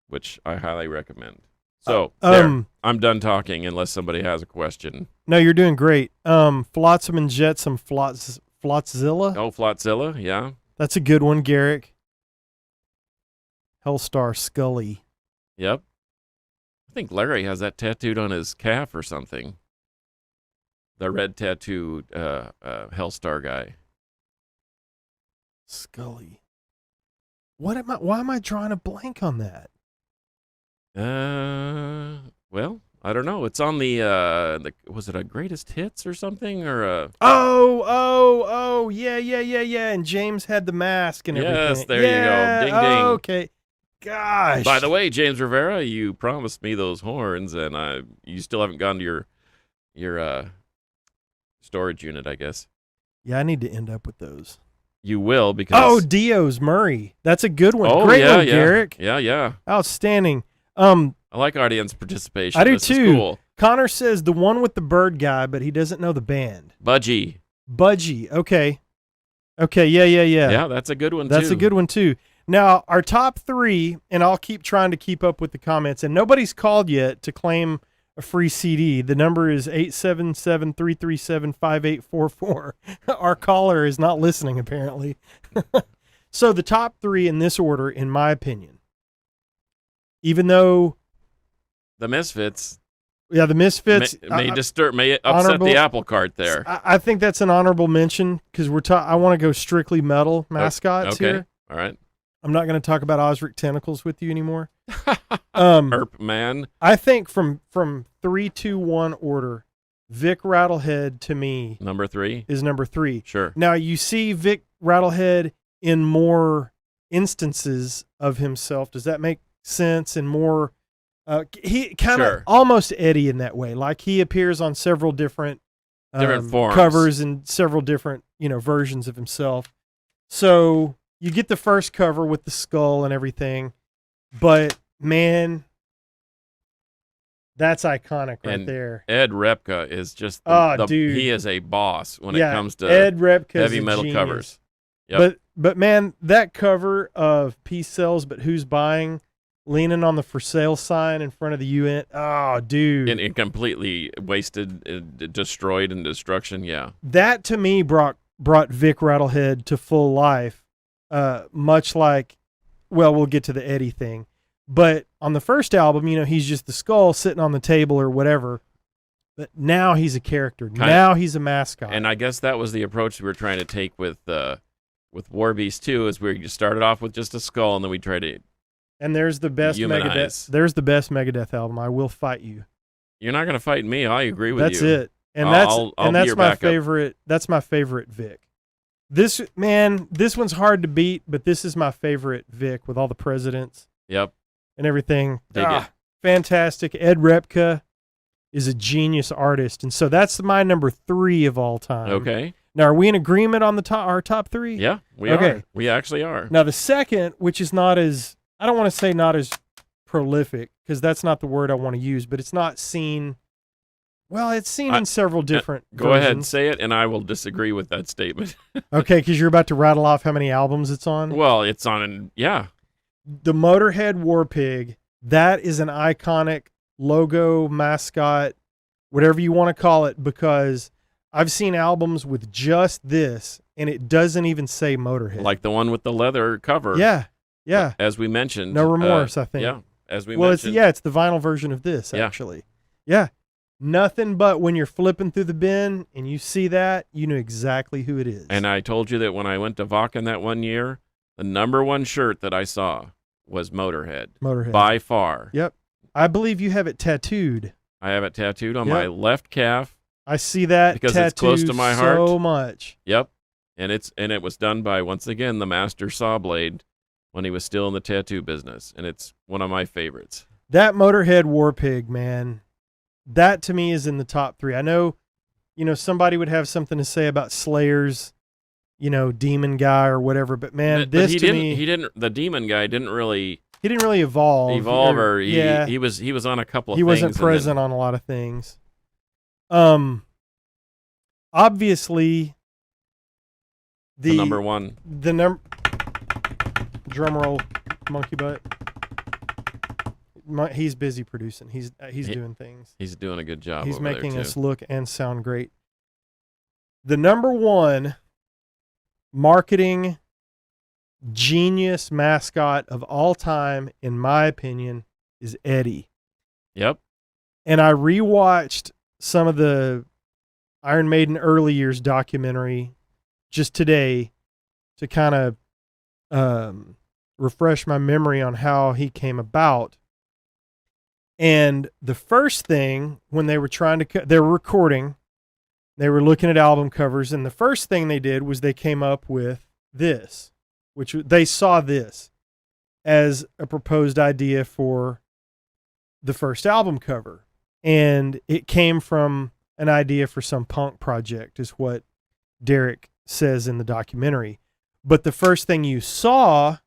[SPEAKER 2] which I highly recommend. So there, I'm done talking unless somebody has a question.
[SPEAKER 1] No, you're doing great. Flotsam and Jetsam, Flotzilla.
[SPEAKER 2] Oh, Flotzilla, yeah.
[SPEAKER 1] That's a good one, Garrick. Hellstar Scully.
[SPEAKER 2] Yep. I think Larry has that tattooed on his calf or something. The red tattooed Hellstar guy.
[SPEAKER 1] Scully. Why am I drawing a blank on that?
[SPEAKER 2] Well, I don't know. It's on the was it a greatest hits or something or a
[SPEAKER 1] yeah. And James had the mask and everything.
[SPEAKER 2] Yes, there you go. Ding ding.
[SPEAKER 1] Okay. Gosh.
[SPEAKER 2] By the way, James Rivera, you promised me those horns and you still haven't gone to your storage unit, I guess.
[SPEAKER 1] Yeah, I need to end up with those.
[SPEAKER 2] You will because
[SPEAKER 1] Dio's Murray. That's a good one.
[SPEAKER 2] Oh,
[SPEAKER 1] Great
[SPEAKER 2] yeah,
[SPEAKER 1] one,
[SPEAKER 2] yeah.
[SPEAKER 1] Garrick.
[SPEAKER 2] Yeah.
[SPEAKER 1] Outstanding.
[SPEAKER 2] I like audience participation.
[SPEAKER 1] I do
[SPEAKER 2] This is
[SPEAKER 1] too.
[SPEAKER 2] cool.
[SPEAKER 1] Connor says the one with the bird guy, but he doesn't know the band.
[SPEAKER 2] Budgie.
[SPEAKER 1] Okay. Yeah.
[SPEAKER 2] Yeah, that's a good one too.
[SPEAKER 1] That's a good one too. Now, our top three, and I'll keep trying to keep up with the comments, and nobody's called yet to claim a free CD. The number is 877-337-5844. Our caller is not listening, apparently. So the top three in this order, in my opinion, even though
[SPEAKER 2] The Misfits.
[SPEAKER 1] Yeah, the Misfits
[SPEAKER 2] may upset the apple cart there.
[SPEAKER 1] I think that's an honorable mention because I want to go strictly metal Mascots
[SPEAKER 2] okay.
[SPEAKER 1] here.
[SPEAKER 2] All right.
[SPEAKER 1] I'm not going to talk about Osric Tentacles with you anymore.
[SPEAKER 2] Herp man.
[SPEAKER 1] I think from 3, 2, 1 order, Vic Rattlehead to me
[SPEAKER 2] Number 3
[SPEAKER 1] is number 3.
[SPEAKER 2] Sure.
[SPEAKER 1] Now you see Vic Rattlehead in more instances of himself. Does that make sense? And more, he kind of almost Eddie in that way. Like he appears on several different
[SPEAKER 2] forms,
[SPEAKER 1] covers and several different versions of himself. So you get the first cover with the skull and everything, but man, that's iconic right there.
[SPEAKER 2] Ed Repka is just
[SPEAKER 1] dude.
[SPEAKER 2] He is a boss when it comes to
[SPEAKER 1] Ed Repka's
[SPEAKER 2] heavy metal
[SPEAKER 1] genius.
[SPEAKER 2] covers. Yep.
[SPEAKER 1] But man, that cover of Peace Sells But Who's Buying, leaning on the for sale sign in front of the UN. Oh, dude.
[SPEAKER 2] And completely wasted, destroyed in destruction. Yeah.
[SPEAKER 1] That to me brought Vic Rattlehead to full life. Much like, well, we'll get to the Eddie thing. But on the first album, he's just the skull sitting on the table or whatever. But now he's a character. Now he's a mascot.
[SPEAKER 2] And I guess that was the approach we were trying to take with Warbeast too, is we just started off with just a skull and then we tried to.
[SPEAKER 1] And there's the best
[SPEAKER 2] humanize.
[SPEAKER 1] Megadeth. There's the best Megadeth album. I Will Fight You.
[SPEAKER 2] You're not going to fight me. I agree with
[SPEAKER 1] That's
[SPEAKER 2] you.
[SPEAKER 1] That's it. And
[SPEAKER 2] I'll
[SPEAKER 1] that's
[SPEAKER 2] your
[SPEAKER 1] my
[SPEAKER 2] backup.
[SPEAKER 1] favorite. That's my favorite Vic. This one's hard to beat, but this is my favorite Vic with all the presidents.
[SPEAKER 2] Yep.
[SPEAKER 1] And everything.
[SPEAKER 2] Dig it.
[SPEAKER 1] Fantastic. Ed Repka is a genius artist, and so that's my number 3 of all time.
[SPEAKER 2] Okay.
[SPEAKER 1] Now, are we in agreement on our top 3?
[SPEAKER 2] Yeah, we are. We actually are.
[SPEAKER 1] Now, the second, which is not as, I don't want to say not as prolific, because that's not the word I want to use, but it's not seen. Well, it's seen in several different
[SPEAKER 2] Go
[SPEAKER 1] versions.
[SPEAKER 2] ahead and say it, and I will disagree with that statement.
[SPEAKER 1] Okay, because you're about to rattle off how many albums it's on.
[SPEAKER 2] Well, it's on,
[SPEAKER 1] The Motorhead War Pig, that is an iconic logo, mascot, whatever you want to call it, because I've seen albums with just this, and it doesn't even say Motorhead.
[SPEAKER 2] Like the one with the leather cover.
[SPEAKER 1] Yeah.
[SPEAKER 2] As we mentioned.
[SPEAKER 1] No Remorse, I think.
[SPEAKER 2] Yeah, as we mentioned.
[SPEAKER 1] It's the vinyl version of this, actually. Yeah. Nothing but when you're flipping through the bin and you see that, you know exactly who it is.
[SPEAKER 2] And I told you that when I went to Vakken that one year, the number one shirt that I saw was Motorhead. By far.
[SPEAKER 1] Yep. I believe you have it tattooed.
[SPEAKER 2] I have it tattooed on my left calf.
[SPEAKER 1] I see that
[SPEAKER 2] because
[SPEAKER 1] tattoo
[SPEAKER 2] it's close to my heart
[SPEAKER 1] so much.
[SPEAKER 2] Yep. And it was done by, once again, the master Sawblade when he was still in the tattoo business. And it's one of my favorites.
[SPEAKER 1] That Motorhead War Pig, man. that to me is in the top 3. I know, somebody would have something to say about Slayer's, demon guy or whatever, but man,
[SPEAKER 2] But he
[SPEAKER 1] to
[SPEAKER 2] didn't.
[SPEAKER 1] me,
[SPEAKER 2] He didn't. The demon guy didn't really
[SPEAKER 1] he didn't really evolve.
[SPEAKER 2] or
[SPEAKER 1] yeah,
[SPEAKER 2] he was on a couple of
[SPEAKER 1] he
[SPEAKER 2] things.
[SPEAKER 1] wasn't present on a lot of things. Obviously,
[SPEAKER 2] the number one.
[SPEAKER 1] Drum roll, monkey butt. He's busy producing. He's doing things.
[SPEAKER 2] He's doing a good job.
[SPEAKER 1] He's
[SPEAKER 2] over
[SPEAKER 1] making
[SPEAKER 2] there
[SPEAKER 1] us
[SPEAKER 2] too.
[SPEAKER 1] look and sound great. The number one marketing genius mascot of all time, in my opinion, is Eddie.
[SPEAKER 2] Yep.
[SPEAKER 1] And I rewatched some of the Iron Maiden early years documentary just today to kind of refresh my memory on how he came about. And the first thing, when they were they were recording, they were looking at album covers, and the first thing they did was they came up with this, which they saw this as a proposed idea for the first album cover. And it came from an idea for some punk project, is what Derek says in the documentary. But the first thing you saw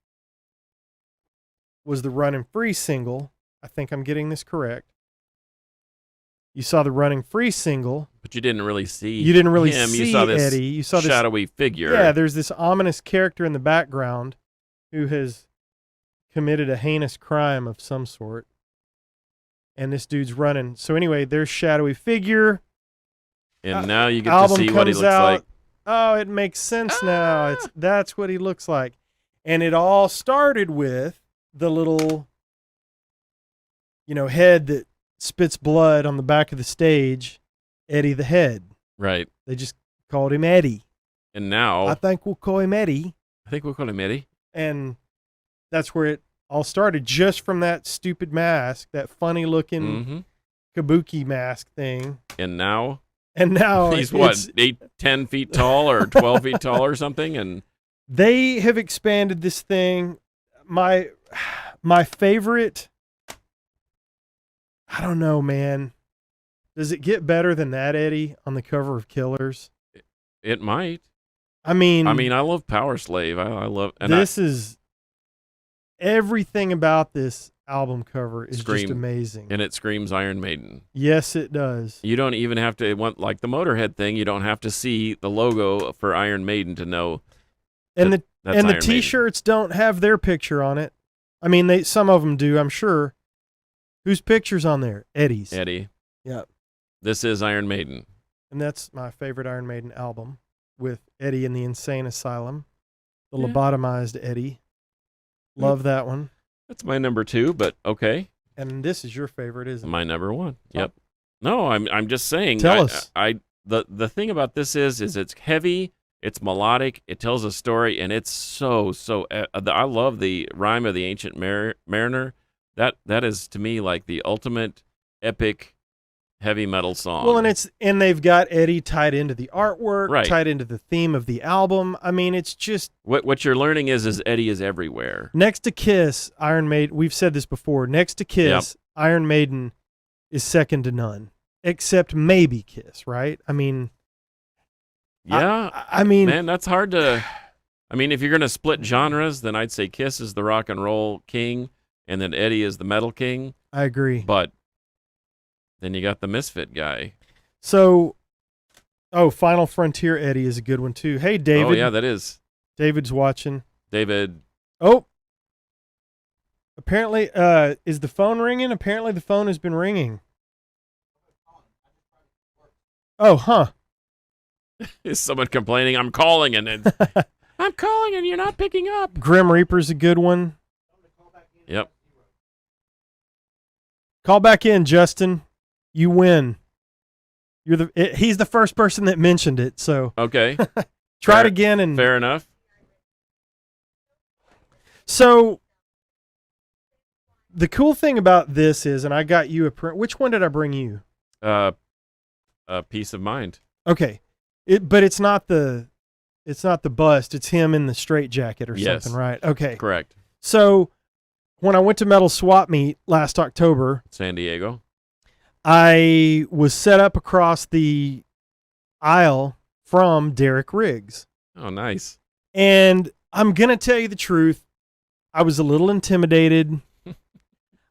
[SPEAKER 1] was the Running Free single. I think I'm getting this correct. You saw the Running Free single.
[SPEAKER 2] But you didn't really see
[SPEAKER 1] him.
[SPEAKER 2] You saw this
[SPEAKER 1] Eddie. You saw this
[SPEAKER 2] shadowy figure.
[SPEAKER 1] Yeah, there's this ominous character in the background who has committed a heinous crime of some sort. And this dude's running. So anyway, there's shadowy figure.
[SPEAKER 2] And now you get to see what he looks like.
[SPEAKER 1] Oh, it makes sense now. That's what he looks like. And it all started with the little, head that spits blood on the back of the stage, Eddie the Head.
[SPEAKER 2] Right.
[SPEAKER 1] They just called him Eddie.
[SPEAKER 2] And now
[SPEAKER 1] I think we'll call him Eddie.
[SPEAKER 2] Eddie.
[SPEAKER 1] And that's where it all started, just from that stupid mask, that funny looking kabuki mask thing.
[SPEAKER 2] And now
[SPEAKER 1] he's
[SPEAKER 2] 10 feet tall or 12 feet tall or something. And
[SPEAKER 1] they have expanded this thing. My favorite, I don't know, man. Does it get better than that, Eddie, on the cover of Killers?
[SPEAKER 2] It might.
[SPEAKER 1] I mean,
[SPEAKER 2] I love Power Slave. I love
[SPEAKER 1] is everything about this album cover is just amazing.
[SPEAKER 2] And it screams Iron Maiden.
[SPEAKER 1] Yes, it does.
[SPEAKER 2] You don't even have to, like the Motorhead thing, you don't have to see the logo for Iron Maiden to know.
[SPEAKER 1] And
[SPEAKER 2] that's
[SPEAKER 1] the
[SPEAKER 2] Iron
[SPEAKER 1] T-shirts don't have their picture on it. I mean, some of them do, I'm sure. Whose picture's on there? Eddie's.
[SPEAKER 2] Eddie.
[SPEAKER 1] Yep.
[SPEAKER 2] This is Iron Maiden.
[SPEAKER 1] And that's my favorite Iron Maiden album, with Eddie in the Insane Asylum. The lobotomized Eddie. Love that one.
[SPEAKER 2] That's my number 2, but okay.
[SPEAKER 1] And this is your favorite, isn't it?
[SPEAKER 2] My number 1. Yep. No, I'm just saying.
[SPEAKER 1] Tell us.
[SPEAKER 2] The thing about this is it's heavy, it's melodic, it tells a story, and it's so. I love the Rhyme of the Ancient Mariner. That is to me like the ultimate epic heavy metal song.
[SPEAKER 1] Well, and they've got Eddie tied into the artwork,
[SPEAKER 2] right,
[SPEAKER 1] tied into the theme of the album. I mean, it's just
[SPEAKER 2] what you're learning is Eddie is everywhere.
[SPEAKER 1] Next to Kiss, Iron Maiden. We've said this before. Next to Kiss, Iron Maiden is second to none, except maybe Kiss. Right? I mean,
[SPEAKER 2] yeah.
[SPEAKER 1] I mean,
[SPEAKER 2] man, that's hard to. I mean, if you're gonna split genres, then I'd say Kiss is the rock and roll king, and then Eddie is the metal king.
[SPEAKER 1] I agree.
[SPEAKER 2] But then you got the misfit guy.
[SPEAKER 1] So, Final Frontier Eddie is a good one too. Hey, David.
[SPEAKER 2] Oh, yeah, that is.
[SPEAKER 1] David's watching.
[SPEAKER 2] David.
[SPEAKER 1] Oh. Apparently, is the phone ringing? Apparently the phone has been ringing. Oh, huh.
[SPEAKER 2] Is someone complaining? I'm calling and I'm calling and you're not picking up.
[SPEAKER 1] Grim Reaper's a good one.
[SPEAKER 2] Yep.
[SPEAKER 1] Call back in, Justin. You win. He's the first person that mentioned it, so
[SPEAKER 2] okay.
[SPEAKER 1] Try it again. And
[SPEAKER 2] fair enough.
[SPEAKER 1] So the cool thing about this is, and I got you a print. Which one did I bring you?
[SPEAKER 2] A Peace of Mind.
[SPEAKER 1] Okay, but it's not the bust. It's him in the straitjacket or something, right? Okay,
[SPEAKER 2] correct.
[SPEAKER 1] So when I went to Metal Swap Meet last October,
[SPEAKER 2] San Diego,
[SPEAKER 1] I was set up across the aisle from Derek Riggs.
[SPEAKER 2] Oh, nice.
[SPEAKER 1] And I'm going to tell you the truth. I was a little intimidated.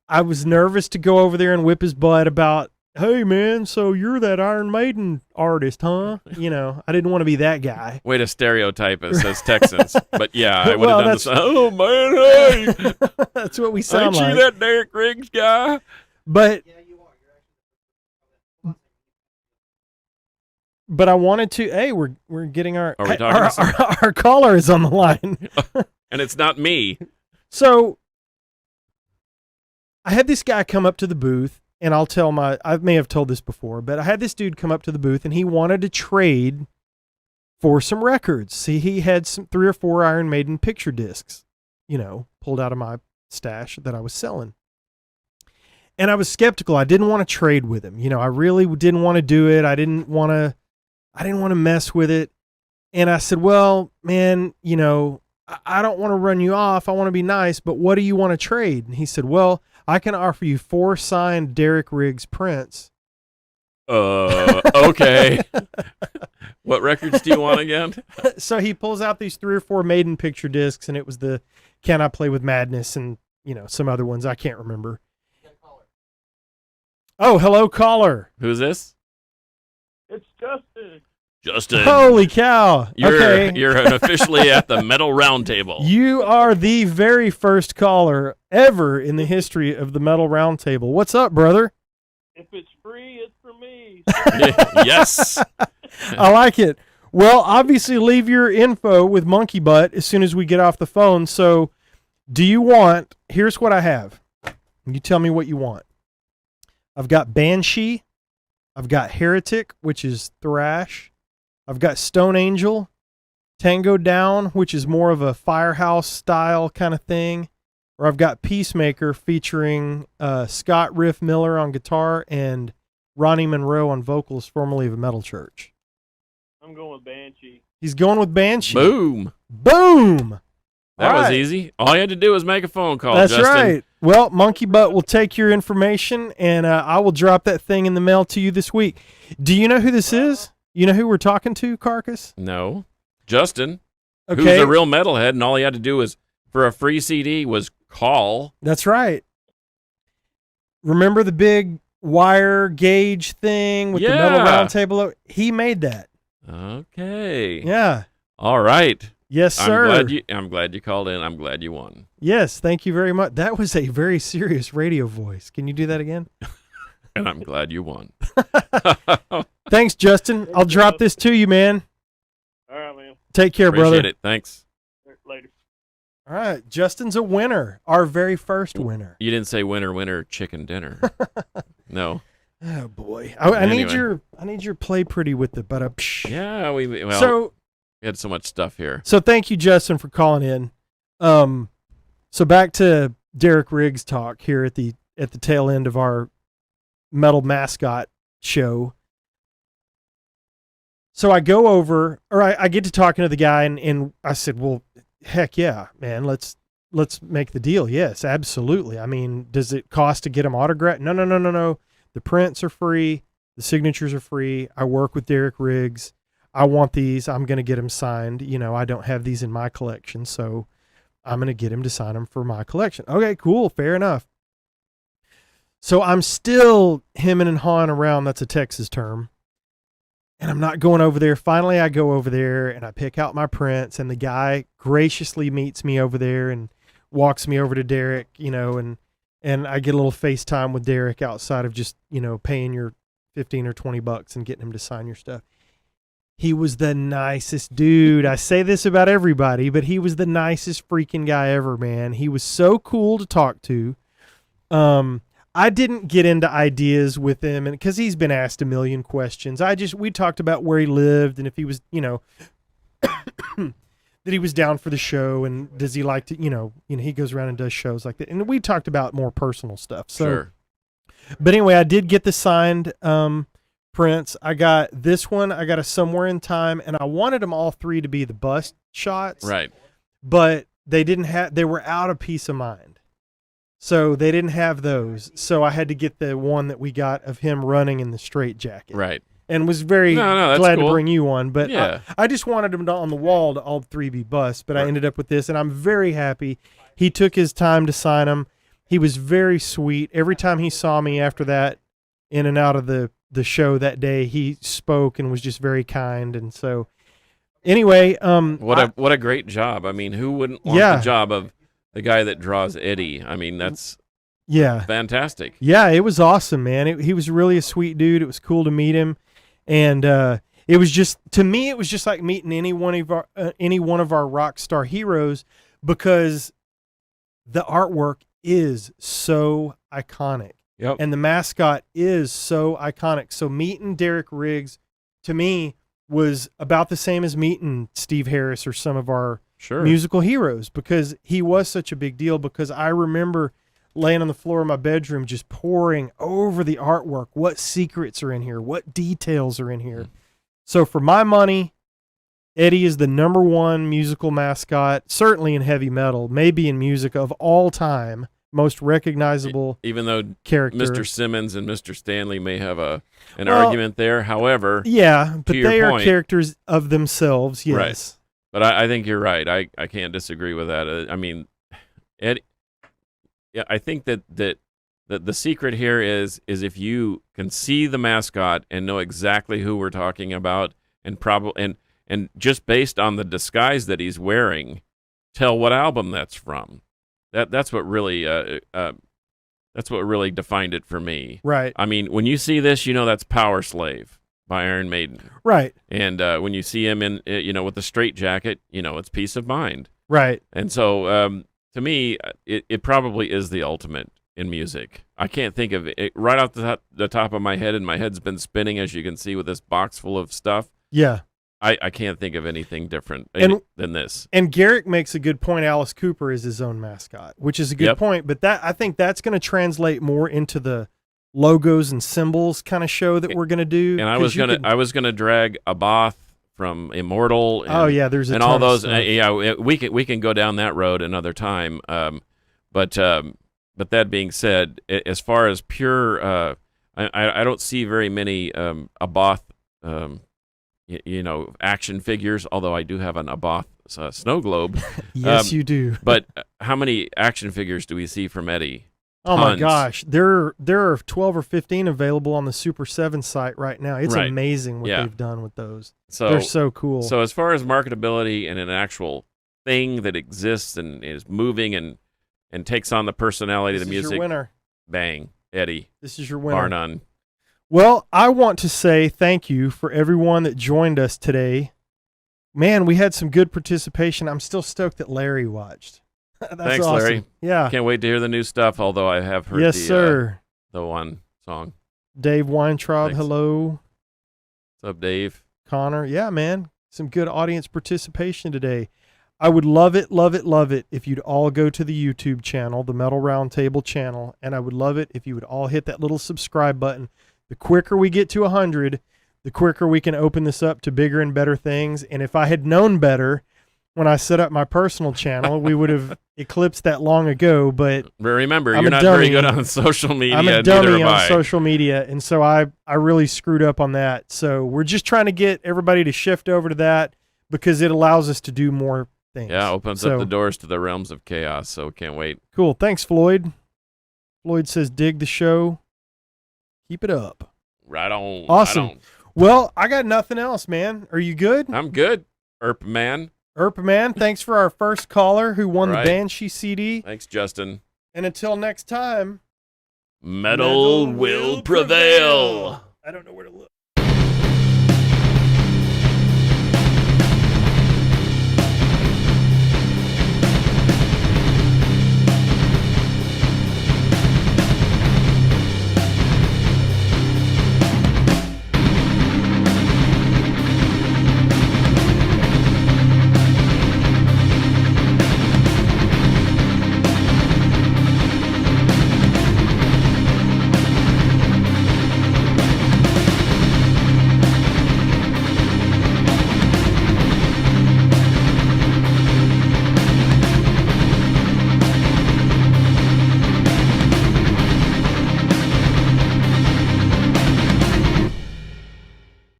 [SPEAKER 1] I was nervous to go over there and whip his butt about, hey, man, so you're that Iron Maiden artist, huh? You know, I didn't want to be that guy.
[SPEAKER 2] Way to stereotype us as Texans. But yeah, I would
[SPEAKER 1] Well,
[SPEAKER 2] have done this. Oh, man, hey.
[SPEAKER 1] That's what we sound
[SPEAKER 2] Ain't
[SPEAKER 1] like.
[SPEAKER 2] you that Derek Riggs guy?
[SPEAKER 1] But I wanted to. Hey, we're getting our
[SPEAKER 2] Are we talking
[SPEAKER 1] our caller is on the line,
[SPEAKER 2] and it's not me.
[SPEAKER 1] So I had this guy come up to the booth, and I may have told this before, but I had this dude come up to the booth, and he wanted to trade for some records. See, he had 3 or 4 Iron Maiden picture discs, pulled out of my stash that I was selling. And I was skeptical. I didn't want to trade with him. I really didn't want to do it. I didn't want to mess with it. And I said, well, man, I don't want to run you off. I want to be nice, but what do you want to trade? And he said, well, I can offer you 4 signed Derek Riggs prints.
[SPEAKER 2] Okay. What records do you want again?
[SPEAKER 1] So he pulls out these 3 or 4 Maiden picture discs, and it was the Can I Play with Madness and, some other ones I can't remember. Oh, hello, caller.
[SPEAKER 2] Who's this?
[SPEAKER 4] It's Justin.
[SPEAKER 2] Justin.
[SPEAKER 1] Holy cow.
[SPEAKER 2] You're officially at the Metal Roundtable.
[SPEAKER 1] You are the very first caller ever in the history of the Metal Roundtable. What's up, brother?
[SPEAKER 4] If it's free, it's for me.
[SPEAKER 2] Yes.
[SPEAKER 1] I like it. Well, obviously, leave your info with Monkey Butt as soon as we get off the phone. So, here's what I have. You tell me what you want. I've got Banshee. I've got Heretic, which is thrash. I've got Stone Angel, Tango Down, which is more of a Firehouse style kind of thing. Or I've got Peacemaker featuring Scott Riff Miller on guitar and Ronnie Monroe on vocals, formerly of a Metal Church.
[SPEAKER 4] I'm going with Banshee.
[SPEAKER 1] He's going with Banshee.
[SPEAKER 2] Boom.
[SPEAKER 1] Boom.
[SPEAKER 2] That
[SPEAKER 1] All
[SPEAKER 2] was
[SPEAKER 1] right.
[SPEAKER 2] easy. All you had to do was make a phone call,
[SPEAKER 1] That's
[SPEAKER 2] Justin.
[SPEAKER 1] right. Well, Monkey Butt will take your information, and I will drop that thing in the mail to you this week. Do you know who this is? You know who we're talking to, Carcass?
[SPEAKER 2] No. Justin,
[SPEAKER 1] Okay.
[SPEAKER 2] who's a real metalhead, and all he had to do was, for a free CD, was call.
[SPEAKER 1] That's right. Remember the big wire gauge thing with the Metal
[SPEAKER 2] Yeah.
[SPEAKER 1] Roundtable? He made that.
[SPEAKER 2] Okay.
[SPEAKER 1] Yeah.
[SPEAKER 2] All right.
[SPEAKER 1] Yes, sir.
[SPEAKER 2] I'm glad you called in. I'm glad you won.
[SPEAKER 1] Yes, thank you very much. That was a very serious radio voice. Can you do that again?
[SPEAKER 2] And I'm glad you won.
[SPEAKER 1] Thanks, Justin. I'll drop this to you, man.
[SPEAKER 4] All right, man.
[SPEAKER 1] Take care,
[SPEAKER 2] Appreciate
[SPEAKER 1] brother.
[SPEAKER 2] it. Thanks.
[SPEAKER 4] Later.
[SPEAKER 1] All right, Justin's a winner. Our very first winner.
[SPEAKER 2] You didn't say winner, chicken dinner. No.
[SPEAKER 1] Oh boy, I need
[SPEAKER 2] Anyway.
[SPEAKER 1] your play pretty with it, but
[SPEAKER 2] Yeah, we had so much stuff here.
[SPEAKER 1] So thank you, Justin, for calling in. So back to Derek Riggs talk here at the tail end of our Metal Mascot show. So I go over, or I get to talking to the guy, and I said, well, heck yeah, man, let's make the deal. Yes, absolutely. I mean, does it cost to get them autographed? No. The prints are free. The signatures are free. I work with Derek Riggs. I want these. I'm going to get them signed. I don't have these in my collection, so I'm going to get him to sign them for my collection. Okay, cool. Fair enough. So I'm still hemming and hawing around. That's a Texas term. And I'm not going over there. Finally, I go over there and I pick out my prints, and the guy graciously meets me over there and walks me over to Derek, and I get a little FaceTime with Derek outside of just, paying your $15 or $20 and getting him to sign your stuff. He was the nicest dude. I say this about everybody, but he was the nicest freaking guy ever, man. He was so cool to talk to. I didn't get into ideas with him, and because he's been asked a million questions. We talked about where he lived and if he was, that he was down for the show, and does he like to, he goes around and does shows like that. And we talked about more personal stuff. So,
[SPEAKER 2] Sure.
[SPEAKER 1] But anyway, I did get the signed prints. I got this one. I got a Somewhere in Time, and I wanted them all 3 to be the bust shots.
[SPEAKER 2] Right.
[SPEAKER 1] But they didn't have. They were out of Peace of Mind. So they didn't have those. So I had to get the one that we got of him running in the straight jacket.
[SPEAKER 2] Right.
[SPEAKER 1] And was very
[SPEAKER 2] No, that's
[SPEAKER 1] glad
[SPEAKER 2] cool.
[SPEAKER 1] to bring you one. But
[SPEAKER 2] Yeah.
[SPEAKER 1] I just wanted him on the wall to all three be bust. But I ended up with this, and I'm very happy. He took his time to sign them. He was very sweet. Every time he saw me after that, in and out of the show that day, he spoke and was just very kind. And so, anyway,
[SPEAKER 2] What a great job. I mean, who wouldn't want
[SPEAKER 1] Yeah.
[SPEAKER 2] the job of the guy that draws Eddie? I mean, that's
[SPEAKER 1] yeah.
[SPEAKER 2] fantastic.
[SPEAKER 1] Yeah, it was awesome, man. He was really a sweet dude. It was cool to meet him, and it was just, to me, it was just like meeting any one of our rock star heroes, because the artwork is so iconic,
[SPEAKER 2] Yep.
[SPEAKER 1] and the mascot is so iconic. So meeting Derek Riggs, to me, was about the same as meeting Steve Harris or some of our
[SPEAKER 2] Sure.
[SPEAKER 1] musical heroes, because he was such a big deal. Because I remember laying on the floor of my bedroom just poring over the artwork. What secrets are in here? What details are in here? So for my money, Eddie is the number one musical mascot, certainly in heavy metal, maybe in music of all time, most recognizable
[SPEAKER 2] Even though
[SPEAKER 1] character.
[SPEAKER 2] Mr. Simmons and Mr. Stanley may have an
[SPEAKER 1] Well,
[SPEAKER 2] argument there. However,
[SPEAKER 1] Yeah, but
[SPEAKER 2] your
[SPEAKER 1] they are
[SPEAKER 2] point-
[SPEAKER 1] characters of themselves, yes.
[SPEAKER 2] Right. but I think you're right. I can't disagree with that. I mean, Eddie, yeah, I think that the secret here is if you can see the mascot and know exactly who we're talking about, and just based on the disguise that he's wearing, tell what album that's from. That's what really defined it for me.
[SPEAKER 1] Right,
[SPEAKER 2] I mean, when you see this, you know that's Power Slave by Iron Maiden,
[SPEAKER 1] right,
[SPEAKER 2] and when you see him in with the straight jacket, you know it's Peace of Mind.
[SPEAKER 1] right.
[SPEAKER 2] And so, to me, it probably is the ultimate in music. I can't think of it right off the top of my head, and my head's been spinning, as you can see, with this box full of stuff.
[SPEAKER 1] Yeah.
[SPEAKER 2] I can't think of anything different than this.
[SPEAKER 1] And Garrick makes a good point. Alice Cooper is his own mascot, which is a good
[SPEAKER 2] Yep.
[SPEAKER 1] point. But I think that's going to translate more into the logos and symbols kind of show that we're going to do.
[SPEAKER 2] And I was gonna drag Abath from Immortal. And,
[SPEAKER 1] Oh yeah, there's a
[SPEAKER 2] and
[SPEAKER 1] ton
[SPEAKER 2] all
[SPEAKER 1] of
[SPEAKER 2] those.
[SPEAKER 1] stuff.
[SPEAKER 2] Yeah, we can go down that road another time. But that being said, as far as pure, I don't see very many Abath, action figures. Although I do have an Abath snow globe.
[SPEAKER 1] Yes, you do.
[SPEAKER 2] But how many action figures do we see from Eddie?
[SPEAKER 1] Oh my
[SPEAKER 2] Tons.
[SPEAKER 1] gosh, there are 12 or 15 available on the Super 7 site right now. It's
[SPEAKER 2] Right.
[SPEAKER 1] amazing what
[SPEAKER 2] Yeah.
[SPEAKER 1] they've done with those.
[SPEAKER 2] So
[SPEAKER 1] They're so cool.
[SPEAKER 2] So as far as marketability and an actual thing that exists and is moving and takes on the personality
[SPEAKER 1] this
[SPEAKER 2] of the
[SPEAKER 1] is your
[SPEAKER 2] music,
[SPEAKER 1] winner.
[SPEAKER 2] bang, Eddie,
[SPEAKER 1] This is your winner.
[SPEAKER 2] bar none.
[SPEAKER 1] Well, I want to say thank you for everyone that joined us today. Man, we had some good participation. I'm still stoked that Larry watched. That's
[SPEAKER 2] Thanks,
[SPEAKER 1] awesome.
[SPEAKER 2] Larry.
[SPEAKER 1] Yeah.
[SPEAKER 2] Can't wait to hear the new stuff, although I have heard
[SPEAKER 1] Yes, sir.
[SPEAKER 2] the one song.
[SPEAKER 1] Dave Weintraub,
[SPEAKER 2] Thanks.
[SPEAKER 1] hello.
[SPEAKER 2] What's up, Dave?
[SPEAKER 1] Connor. Yeah, man. Some good audience participation today. I would love it, love it, love it if you'd all go to the YouTube channel, the Metal Roundtable channel, and I would love it if you would all hit that little subscribe button. The quicker we get to 100, the quicker we can open this up to bigger and better things. And if I had known better when I set up my personal channel, we would have eclipsed that long ago. But
[SPEAKER 2] But remember,
[SPEAKER 1] I'm
[SPEAKER 2] you're
[SPEAKER 1] a
[SPEAKER 2] not very
[SPEAKER 1] dummy.
[SPEAKER 2] good on social media.
[SPEAKER 1] I'm a
[SPEAKER 2] neither
[SPEAKER 1] dummy
[SPEAKER 2] am
[SPEAKER 1] on
[SPEAKER 2] I.
[SPEAKER 1] social media, and so I really screwed up on that. So we're just trying to get everybody to shift over to that because it allows us to do more things.
[SPEAKER 2] Yeah, opens
[SPEAKER 1] So,
[SPEAKER 2] up the doors to the realms of chaos. So can't wait.
[SPEAKER 1] Cool. Thanks, Floyd. Floyd says, dig the show. Keep it up.
[SPEAKER 2] Right on.
[SPEAKER 1] Awesome.
[SPEAKER 2] Right on.
[SPEAKER 1] Well, I got nothing else, man. Are you good?
[SPEAKER 2] I'm good, Erp man.
[SPEAKER 1] Erp, man, thanks for our first caller who won
[SPEAKER 2] Right.
[SPEAKER 1] the Banshee CD.
[SPEAKER 2] Thanks, Justin.
[SPEAKER 1] And until next time,
[SPEAKER 2] Metal will prevail.
[SPEAKER 1] I don't know where to look.